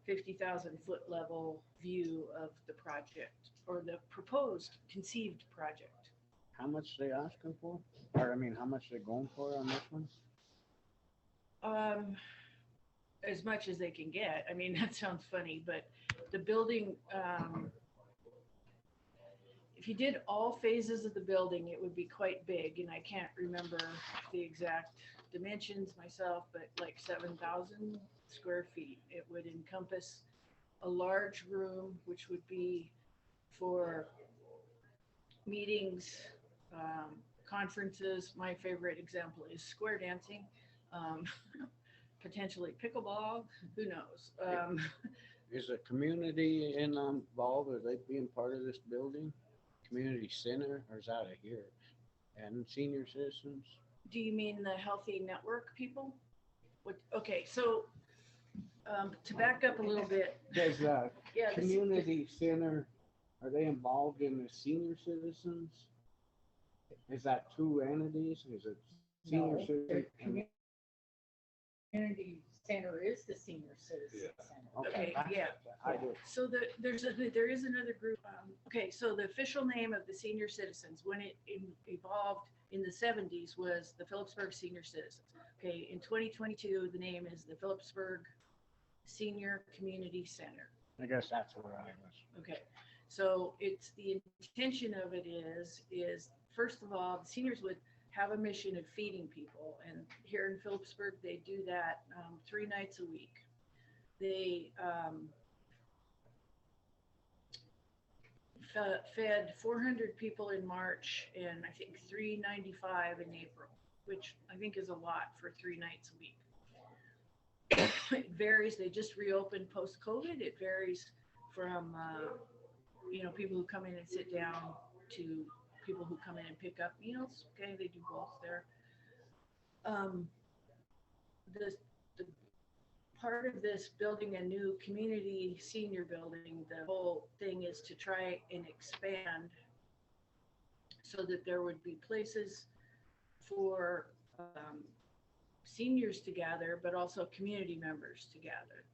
50,000 foot level view of the project, or the proposed conceived project. How much they asking for? Or how much they going for on this one? As much as they can get. That sounds funny, but the building, if you did all phases of the building, it would be quite big, and I can't remember the exact dimensions myself, but like 7,000 square feet. It would encompass a large room, which would be for meetings, conferences. My favorite example is square dancing, um, potentially pickleball, who knows? Is the community involved? Are they being part of this building? Community center, or is out of here? And senior citizens? Do you mean the healthy network people? What, okay, so to back up a little bit. Does Yeah, the community center, are they involved in the senior citizens? Is that two entities? Is it senior No, citizen? the community center is the senior citizen center. Okay, that's yeah. it. I do. So there is another group. Okay, so the official name of the senior citizens, when it evolved in the 70s, was the Phillipsburg Senior Citizens. Okay, in 2022, the name is the Phillipsburg Senior Community Center. I guess that's where I was. Okay, so it's the intention of it is first of all, the seniors would have a mission of feeding people, and here in Phillipsburg, they do that 3 nights a week. They fed 400 people in March and I think 395 in April, which I think is a lot for 3 nights a week. It varies. They just reopened post-COVID. It varies from people who come in and sit down to people who come in and pick up meals. Okay, they do both there. The part of this building a new community senior building, the whole thing is to try and expand so that there would be places for seniors to gather, but also community members to gather.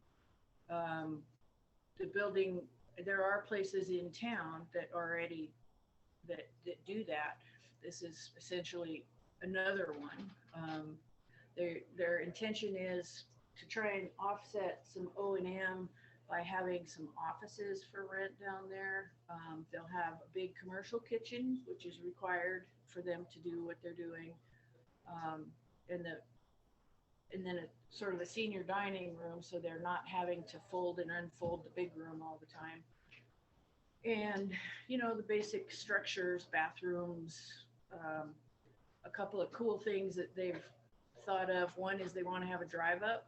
The building, there are places in town that already that do that. This is essentially another one. Their intention is to try and offset some O&M by having some offices for rent down there. They'll have a big commercial kitchen, which is required for them to do what they're doing. And then a sort of a senior dining room, so they're not having to fold and unfold the big room all the time. And, the basic structures, bathrooms, a couple of cool things that they've thought of. One is they want to have a drive up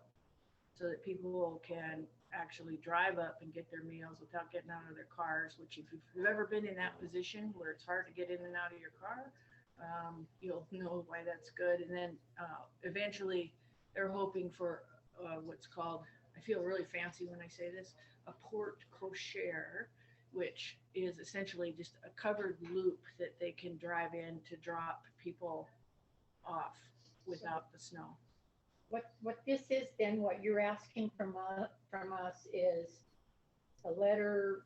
so that people can actually drive up and get their meals without getting out of their cars, which if you've ever been in that position where it's hard to get in and out of your car, you'll know why that's good. And then eventually they're hoping for what's called, I feel really fancy when I say this, a porte cochere, which is essentially just a covered loop that they can drive in to drop people off without the snow. What this is then, what you're asking from us is a letter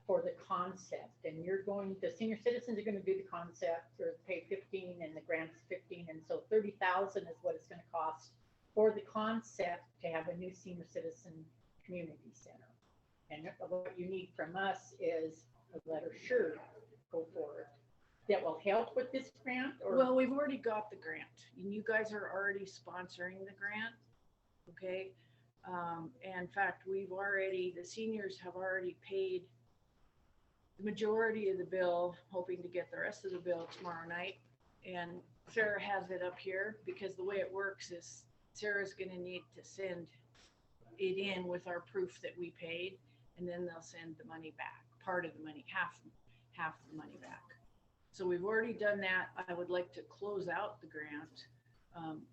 for the concept, and the senior citizens are going to do the concept, or pay 15 and the grant's 15, and so 30,000 is what it's going to cost for the concept to have a new senior citizen community center. And what you need from us is a letter, sure, go for it, that will help with this grant? Or? Well, we've already got the grant, and you guys are already sponsoring the grant, okay? And in fact, the seniors have already paid the majority of the bill, hoping to get the rest of the bill tomorrow night. And Sarah has it up here, because the way it works is Sarah's gonna need to send it in with our proof that we paid, and then they'll send the money back, part of the money, half the money back. So we've already done that. I would like to close out the grant.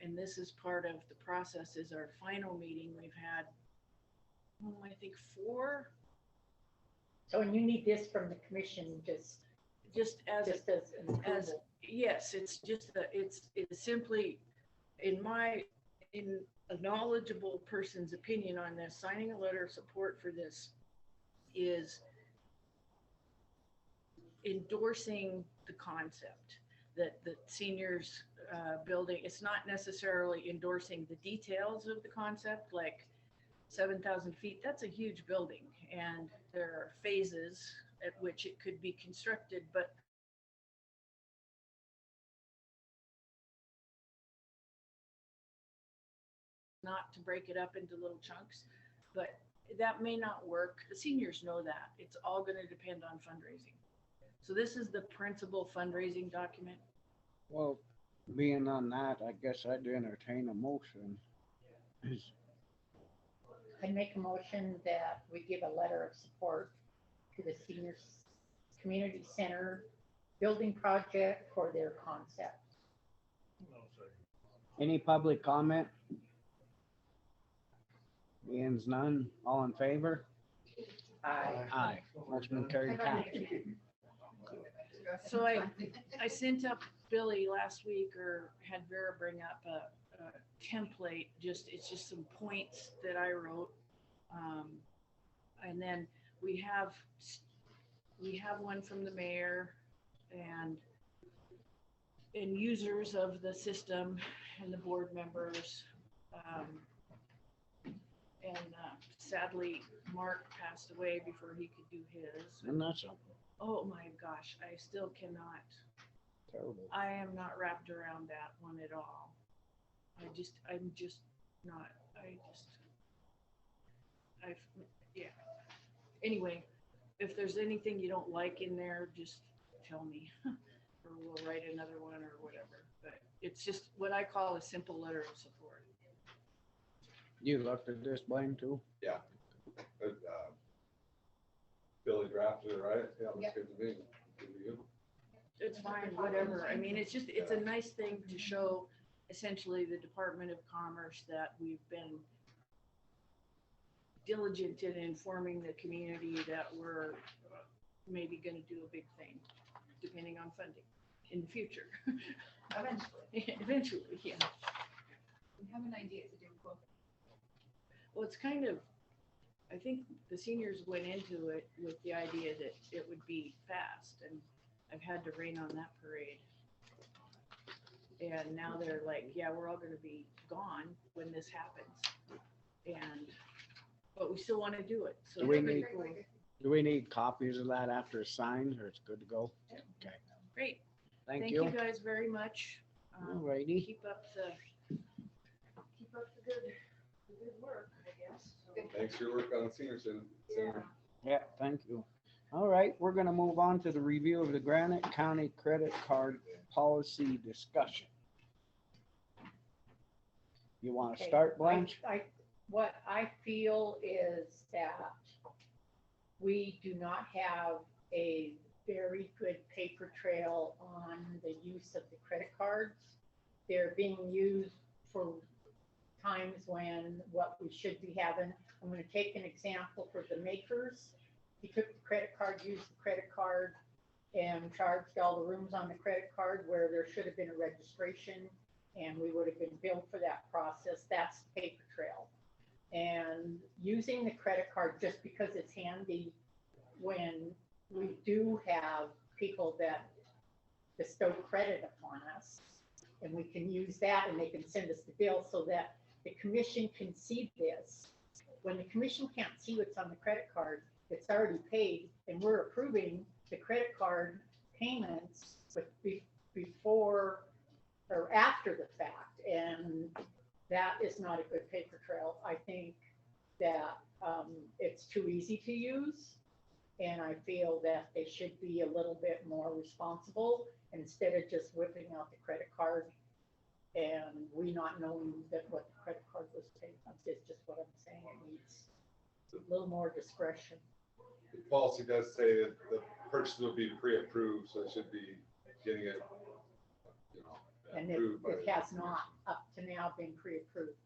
And this is part of the process, is our final meeting. We've had, I think 4. So you need this from the commission, just as an approval. Yes, it's just it's simply in a knowledgeable person's opinion on this, signing a letter of support for this is endorsing the concept that the seniors building. It's not necessarily endorsing the details of the concept, like 7,000 feet. That's a huge building, and there are phases at which it could be constructed, but not to break it up into little chunks. But that may not work. The seniors know that. It's all going to depend on fundraising. So this is the principal fundraising document. Well, being on that, I guess I'd entertain a motion. I make a motion that we give a letter of support to the seniors community center building project for their concept. Any public comment? Being's none, all in favor? Aye. Motion carried. So I sent up Billy last week, or had Vera bring up a template, it's just some points that I wrote. And then we have one from the mayor and users of the system and the board members. And sadly, Mark passed away before he could do his. And that's something Oh my gosh, I still cannot. terrible. I am not wrapped around that one at all. I'm just not, yeah. Anyway, if there's anything you don't like in there, just tell me, or we'll write another one or whatever. But it's just what I call a simple letter of support. You looked at this, Blaine, too? Yeah. Billy drafted it, right? Yeah, looks good to me. Good to you. It's fine, whatever. I mean, it's a nice thing to show essentially the Department of Commerce that we've been diligent in informing the community that we're maybe going to do a big thing, depending on funding in the future. Eventually, yeah. We have an idea to do both. Well, it's kind of, I think the seniors went into it with the idea that it would be fast, and I've had to rain on that parade. And now they're like, yeah, we're all gonna be gone when this happens. But we still want to do it. So Do we it's pretty need- cool. Do we need copies of that after it's signed, or it's good to go? Okay, Great. thank you. guys very much. Alrighty. Keep up the good work, I guess. Thanks for your work on the senior center. Yeah, thank you. All right, we're gonna move on to the review of the Granite County credit card policy discussion. You wanna Okay, start, Blanche? What I feel is that we do not have a very good paper trail on the use of the credit cards. They're being used for times when what we should be having. I'm gonna take an example for the makers. He took the credit card, used the credit card, and charged all the rooms on the credit card where there should have been a registration, and we would have been billed for that process. That's the paper trail. And using the credit card just because it's handy when we do have people that bestow credit upon us, and we can use that and they can send us the bill so that the commission can see this. When the commission can't see what's on the credit card, it's already paid, and we're approving the credit card payments before or after the fact. And that is not a good paper trail. I think that it's too easy to use. And I feel that they should be a little bit more responsible instead of just whipping out the credit card and we not knowing that what the credit card was paid. That's just what I'm saying. It needs a little more discretion. The policy does say that the purchase will be pre-approved, so it should be getting it, And approved by it has not up to now been pre-approved.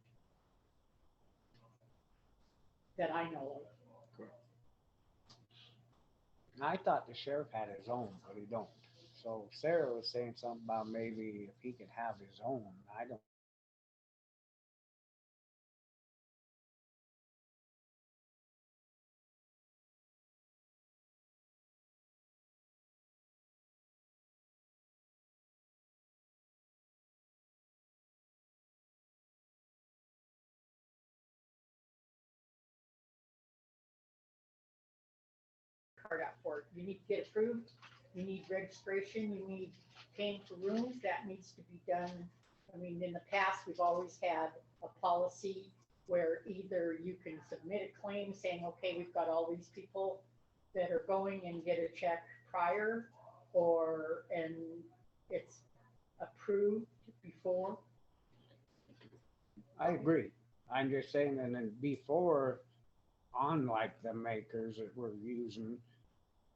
That I know of. I thought the sheriff had his own, but he don't. So Sarah was saying something about maybe if he could have his own. I don't. Card out for it. You need to get approved, you need registration, you need paying for rooms, that needs to be done. I mean, in the past, we've always had a policy where either you can submit a claim saying, okay, we've got all these people that are going and get a check prior, and it's approved before? I agree. I'm just saying, and then before, on like the makers that we're using,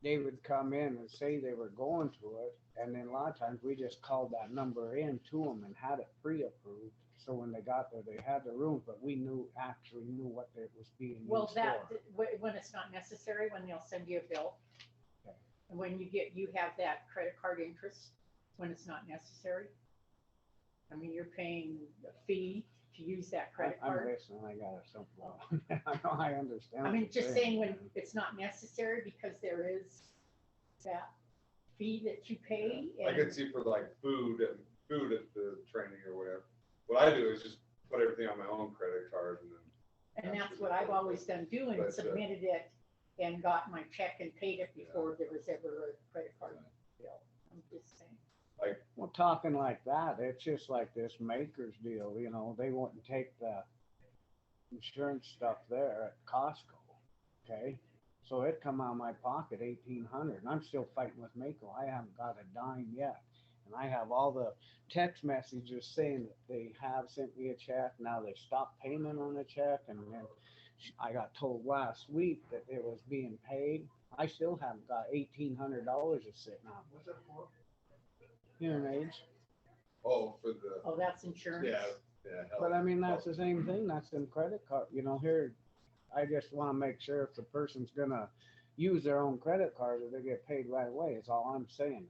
they would come in and say they were going to it, and then a lot of times we just called that number in to them and had it pre-approved. So when they got there, they had the room, but we actually knew what it was being used Well, for. when it's not necessary, when they'll send you a bill. Okay. And when you have that credit card interest, when it's not necessary. I mean, you're paying a fee to use that credit I'm card. listening, I got something. I understand. I what mean, you're just saying when it's not necessary because there is that fee that you pay. I could see for like food at the training or whatever. What I do is just put everything on my own credit card and then. And that's what I've always done, But, submitted it and got my check and paid it before there was ever a credit card bill. I'm just saying. Well, talking like that, it's just like this maker's deal, you know, they wouldn't take the insurance stuff there at Costco, okay? So it come out of my pocket $1,800, and I'm still fighting with Mako. I haven't got a dime yet. And I have all the text messages saying that they have sent me a check. Now they stopped payment on the check, and then I got told last week that it was being paid. I still haven't got $1,800 is sitting out. What's that for? Hearing aids. Oh, for the. Oh, that's insurance? Yeah. But I mean, that's the same thing. That's them credit card, you know, here, I just want to make sure if the person's gonna use their own credit card, that they get paid right away, is all I'm saying.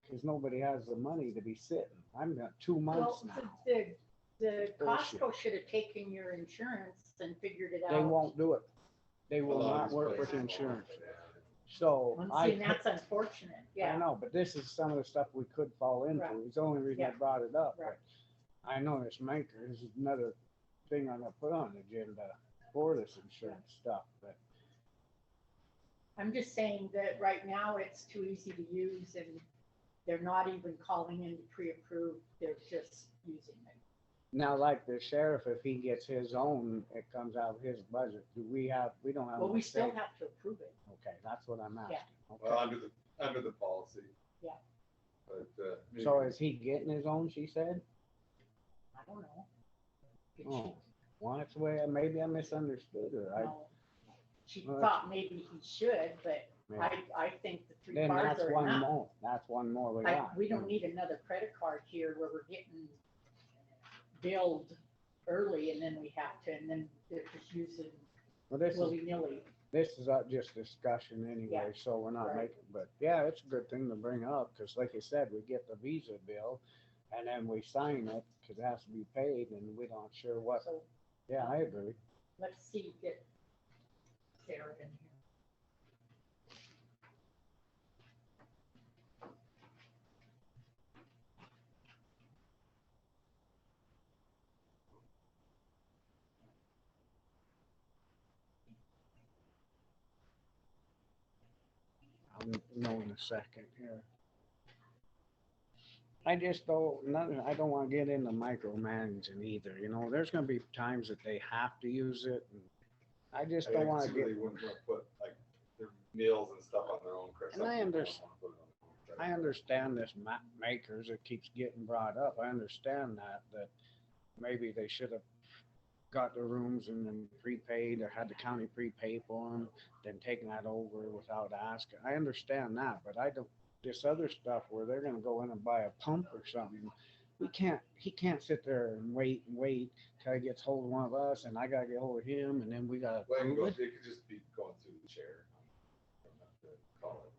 Because nobody has the money to be sitting. I've got 2 months Well, now. the Bullshit. Costco should have taken your insurance and figured it out. They won't do it. They will A lot of not these work with places insurance. So Well, I. see, and that's unfortunate, I yeah. know, but this is some of the stuff we could fall into. Right. It's the only reason I Yeah. brought it up. Right. But I know this maker, this is another thing I'm gonna put on the agenda for this insurance stuff, but. I'm just saying that right now it's too easy to use and they're not even calling in to pre-approve, they're just using it. Now, like the sheriff, if he gets his own, it comes out of his budget. We don't have. Well, we any still say. have to approve it. Okay, that's what I'm asking. Well, Okay. under the policy. Yeah. But, So is he getting his own, she said? I don't know. Oh, well, that's the way, maybe I misunderstood her. No. She Well, thought maybe he should, but I think the 3 Then cards that's are one enough. more. That's one more we got. We don't need another credit card here where we're getting billed early and then we have to, and then they're just using Well, this is, willy-nilly. this is just discussion anyway, so we're not Right. making, but yeah, it's a good thing to bring up, because like you said, we get the Visa bill and then we sign it, because it has to be paid, and we don't sure what. So Yeah, I agree. let's see, get Sarah in here. I'll know in a second here. I just I don't want to get into micromanaging either, you know, there's gonna be times that they have to use it, and I just don't want to They get. wouldn't want to put like their meals and stuff on their own credit. And I Some people understand. don't wanna put it on their own credit I card. understand this makers, it keeps getting brought up. I understand that maybe they should have got the rooms and then prepaid, or had the county prepay for them, then taken that over without asking. I understand that, but I don't, this other stuff where they're gonna go in and buy a pump or something, he can't sit there and wait till he gets hold of one of us, and I gotta get hold of him, and then we gotta Well, it approve it. could just be going through the chair. Don't have to call it.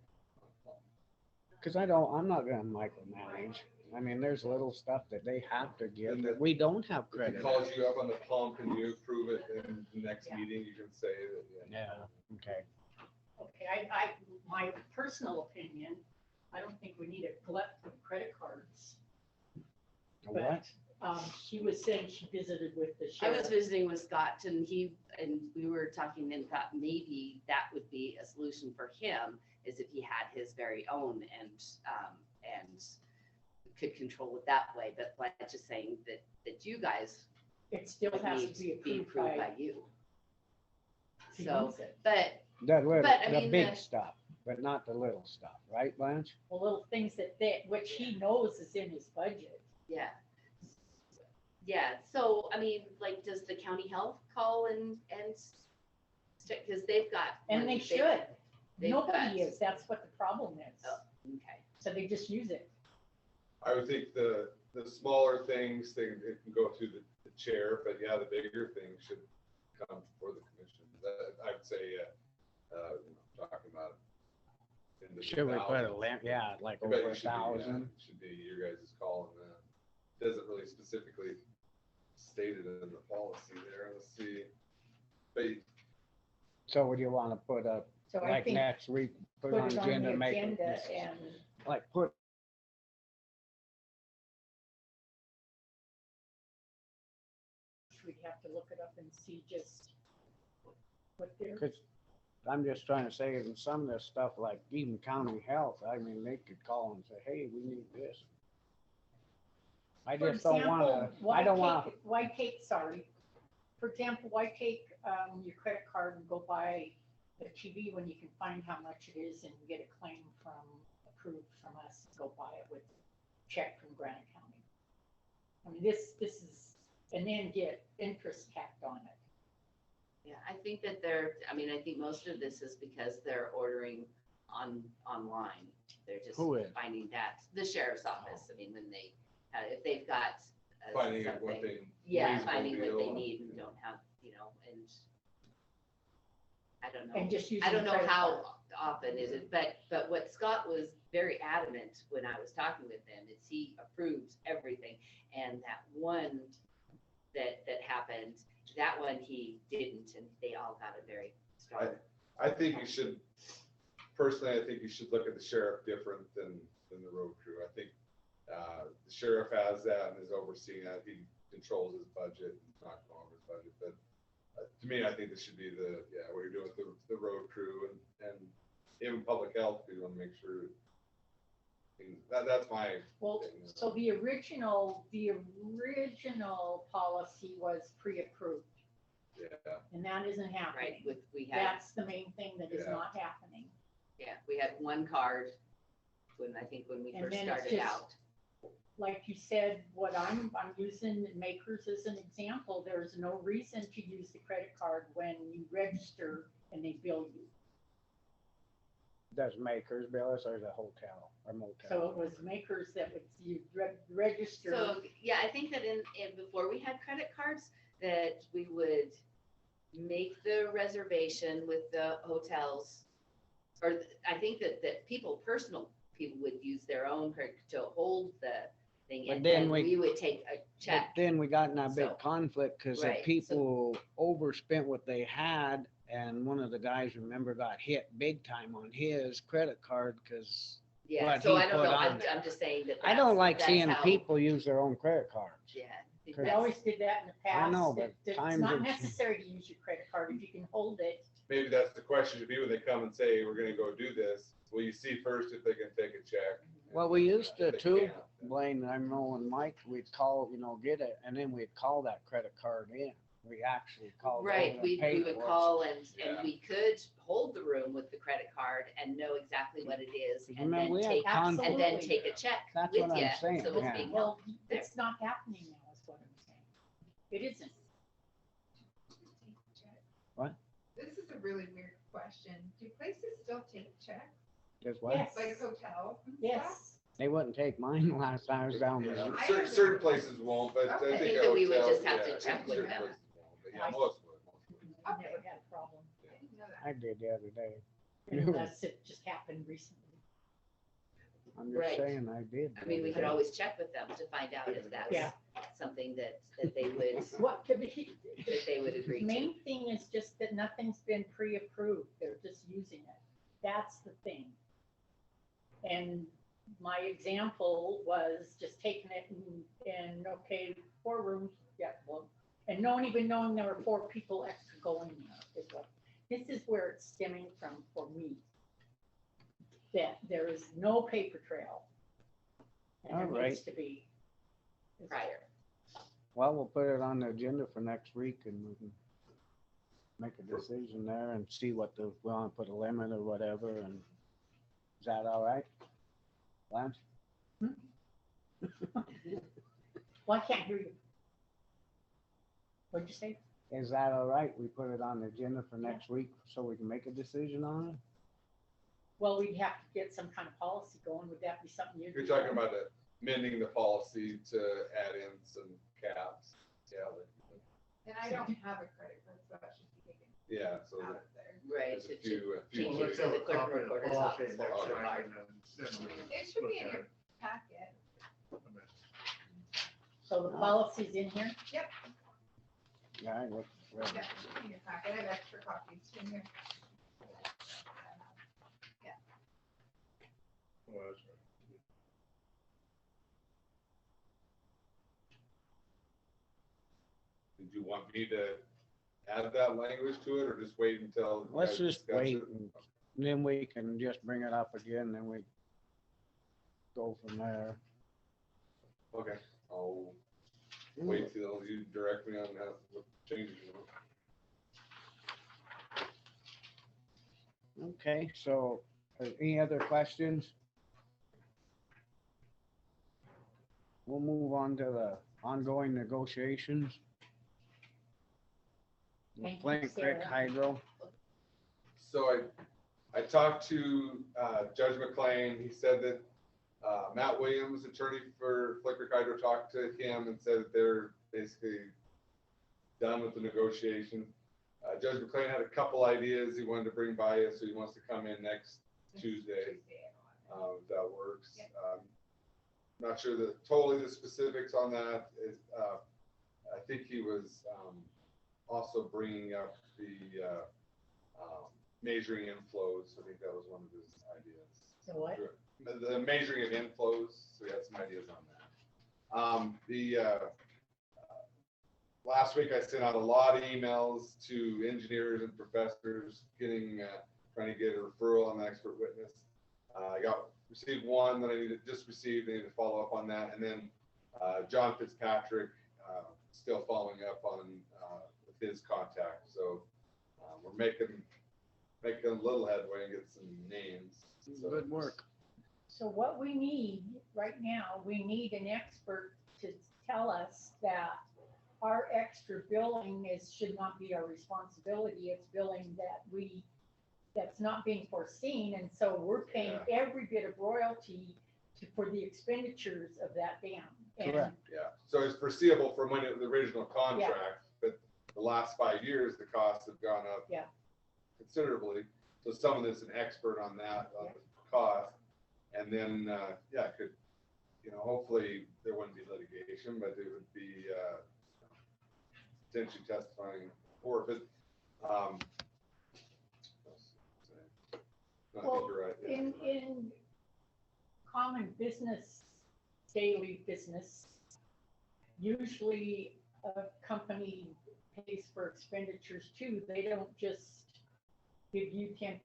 Cause I'm not gonna micromanage. I mean, there's little stuff that they have to give that we don't have If he credit. calls you up on the pump and you approve it, in the next Yeah. meeting, you can say that. Yeah, okay. Okay, my personal opinion, I don't think we need a glut of credit cards. What? She was saying she visited with the I was sheriff. visiting with Scott and we were talking and thought maybe that would be a solution for him, is if he had his very own and could control it that way, but like just saying that you guys It still would has need to be approved by. you. She So, needs it. but That little, But, I the mean, big the- stuff. but not the little stuff, right, Blanche? The little things which he knows is in his budget. Yeah. Yeah, so, I mean, like, does the county health call and, because they've got. And they should. they've Nobody got- is, that's what the problem is. Oh, okay. So they just use it. I would think the smaller things, it can go through the chair, but yeah, the bigger things should come before the commission. I would say, talking about it. in the Should we put a thousands. limit? Yeah, like I bet over you should be, yeah, 1,000. Should be your guys' call on that. Doesn't really specifically stated in the policy there. Let's see. But So would you want to put up, So I like think next week, put put on it on agenda, the make agenda it, and like put we'd have to look it up and see just what they're. Cause I'm just trying to say, in some of this stuff, like even county health, I mean, they could call and say, hey, we need this. I For just don't example, wanna, why I don't wanna, sorry. For example, why take your credit card and go buy a TV when you can find how much it is and get a claim approved from us, go buy it with a check from Granite County. I mean, this is, and then get interest tacked on it. Yeah, I think that I think most of this is because they're ordering online. They're just Who is? finding that, the sheriff's office, I mean, when they, if they've got. finding out what something- they. Yeah, reasonable finding what they deal. need and don't have, and I don't know. And just I using don't know credit how card. often is it, but what Scott was very adamant when I was talking with him is he approves everything. And that one that happened, that one he didn't, and they all got a very strong. I think you should, personally, I think you should look at the sheriff different than the road crew. I think the sheriff has that and is overseeing that. He controls his budget and not going over his budget. But to me, I think this should be what you're doing with the road crew and even public health. We want to make sure that's my. Well, thing. so the original policy was pre-approved, Yeah. and that isn't happening. Right, we had, That's the main thing that is Yeah. not happening. yeah, we had one card when we And first then it's started just- out. Like you said, what I'm using Makers as an example, there's no reason to use the credit card when you register and they bill you. does Makers bill us or the hotel or motel? So it was Makers that would, you register. So, yeah, I think that before we had credit cards, that we would make the reservation with the hotels. Or I think that personal people would use their own credit to hold the thing, But and then then we- we would take a But check. then we got in that big So- conflict because the right, so- people overspent what they had. And one of the guys, remember, got hit big time on his credit card because Yeah, what so he I don't put know, on I'm there. just saying that. I don't like that's seeing how- people use their own credit cards. Yeah. We always did that in the past. I know, but It's times not have- necessary to use your credit card if you can hold it. Maybe that's the question to be when they come and say, we're gonna go do this. Will you see first if they can take a check? Well, we used to If they too, can't, then- Blaine, I know, and Mike, we'd call, get it, and then we'd call that credit card in. We actually called. Right, over we and paid would for it. call and Yeah. we could hold the room with the credit card and know exactly what it is, and Remember, then we had take, conflict. and then take a check That's with what I'm you, saying, so it's yeah. being Well, held there. it's not happening now, is what I'm saying. It isn't. What? This is a really weird question. Do places still take checks, Just what? Yes. like hotels and stuff? Yes. They wouldn't take mine last time I was down there. Yeah, certain places won't, but I Okay. think. I think that we would hotels, just have to yeah, check with certain them. places won't, but yeah, most would. I've never had a problem. I didn't know that. I did the other day. Unless it just happened recently. I'm just Right. saying I did. I mean, we could always check with them to find out if that's Yeah. something that they would, What could be, that they would agree the to. main thing is just that nothing's been pre-approved. They're just using it. That's the thing. And my example was just taking it and okay, 4 rooms, yeah, well, and no one even knowing there were 4 people extra going there. Is what, this is where it's stemming from for me. That there is no paper trail. And there All right. needs to be. Prior. Well, we'll put it on the agenda for next week and we can make a decision there and see what we want to put a limit or whatever and Is that all right? Lance? Well, I can't hear you. What'd you say? Is that all right? We put it on the agenda for next week so we can make a decision on it? Well, we'd have to get some kind of policy going. Would that be something you'd? You're talking about amending the policy to add in some caps. Yeah. And I don't have a credit card, so that should be taken Yeah, so out that- of there. Right. there's a it few, should a few. change it to the clerk recorder's office. It should be in your packet. So the policy's in here? Yep. Yeah, I looked. Yeah, it should be in your packet. I have extra copies in here. Well, that's right. Did you want me to add that language to it or just wait until? you Let's guys just discuss wait it? and then we can just bring it up again, then we go from there. Okay, I'll wait till you direct me on how, what changes you want. Okay, so any other questions? We'll move on to the ongoing negotiations. Thank you, Flint Creek Sarah. Hydro. So I talked to Judge McLean. He said that Matt Williams, attorney for Flint Creek Hydro, talked to him and said that they're basically done with the negotiation. Judge McLean had a couple ideas he wanted to bring by you, so he wants to come in next Tuesday. If that works. Not sure totally the specifics on that. I think he was also bringing up the measuring inflows. I think that was one of his ideas. So what? The measuring of inflows. So we had some ideas on that. Last week I sent out a lot of emails to engineers and professors trying to get a referral on the expert witness. I received one that I just received. I need to follow up on that. And then John Fitzpatrick still following up on with his contact. So we're making a little headway and get some names. So, Good work. So what we need right now, we need an expert to tell us that our extra billing should not be our responsibility. It's billing that's not being foreseen. And so we're paying every bit of royalty for the expenditures of that dam. Correct. Yeah. So it's foreseeable from when it was the original contract, but the last 5 years, the costs have gone up considerably. So someone that's an expert on that, on the cost, and then, could, hopefully there wouldn't be litigation, but it would be potentially testifying for it. But I think you're right. Yeah. In common business, daily business, usually a company pays for expenditures too. They don't just give you 10%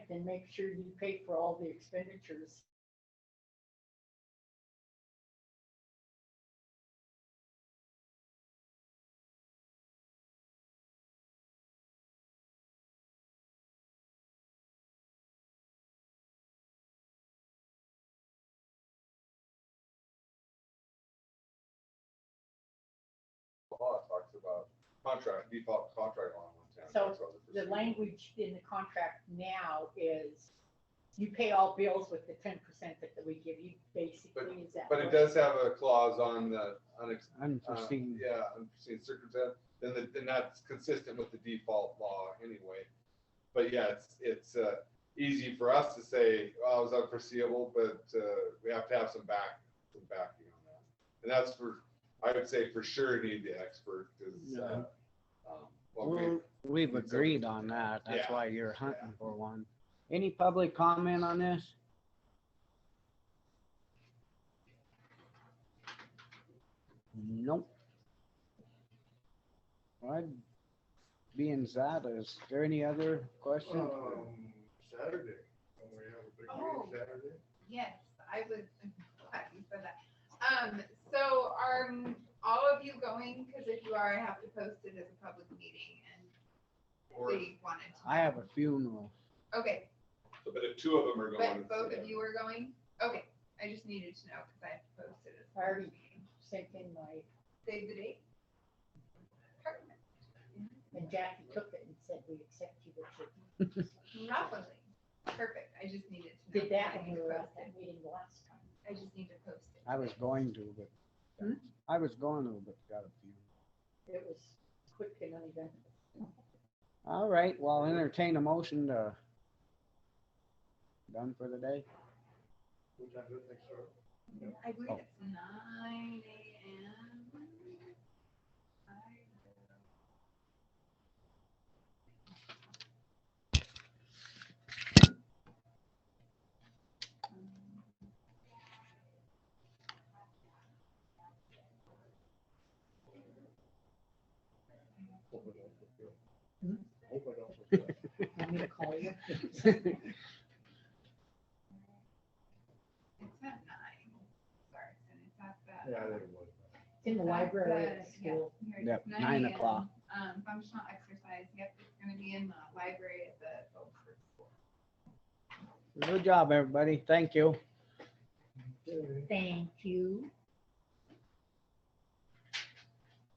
and make sure you pay for all the expenditures. Law talks about default contract law in Montana. So Talks about the procedure. language in the contract now is you pay all bills with the 10% that we give you, basically, is that? But it does have a clause on the Unforeseen. unforeseen circumstance. Then that's consistent with the default law anyway. But yeah, it's easy for us to say, well, it was unforeseeable, but we have to have some backing on that. And that's I would say for sure need the expert because We've agreed on that. That's Yeah. why you're hunting for one. Any public comment on this? Nope. Well, being that, is there any other questions? Saturday, when we have a big Oh. meeting Saturday. Yes, I'm glad you said that. So are all of you going? Because if you are, I have to post it as a public meeting and they wanted to. I have a funeral. Okay, But if two of them are going. But both of you are going? Okay, I just needed to know because I have to post it. as I already sent in my, Save the date. Perfect. and Jackie took it and said, we accept you, Richard. Lovely. Perfect. I just needed to know. Did that I when need we to were post at that it. meeting last time. I just need to post it. I was going to, but I was going to, but got a few. It was quick and uneventful. All right, well, I'll entertain a motion to done for the day. What time does it next start? I believe Oh. it's 9 a.m. Hope I don't fulfill. Hope I don't fulfill. Want me to call you? It's at 9. Sorry, and it's at the. Yeah, I think it was. It's in the library at the Yeah, school. here it Yep, is, 9 a.m. o'clock. Functional exercise. Yep, it's gonna be in the library at the Pillsburg school. Good job, everybody. Thank you. Thank you.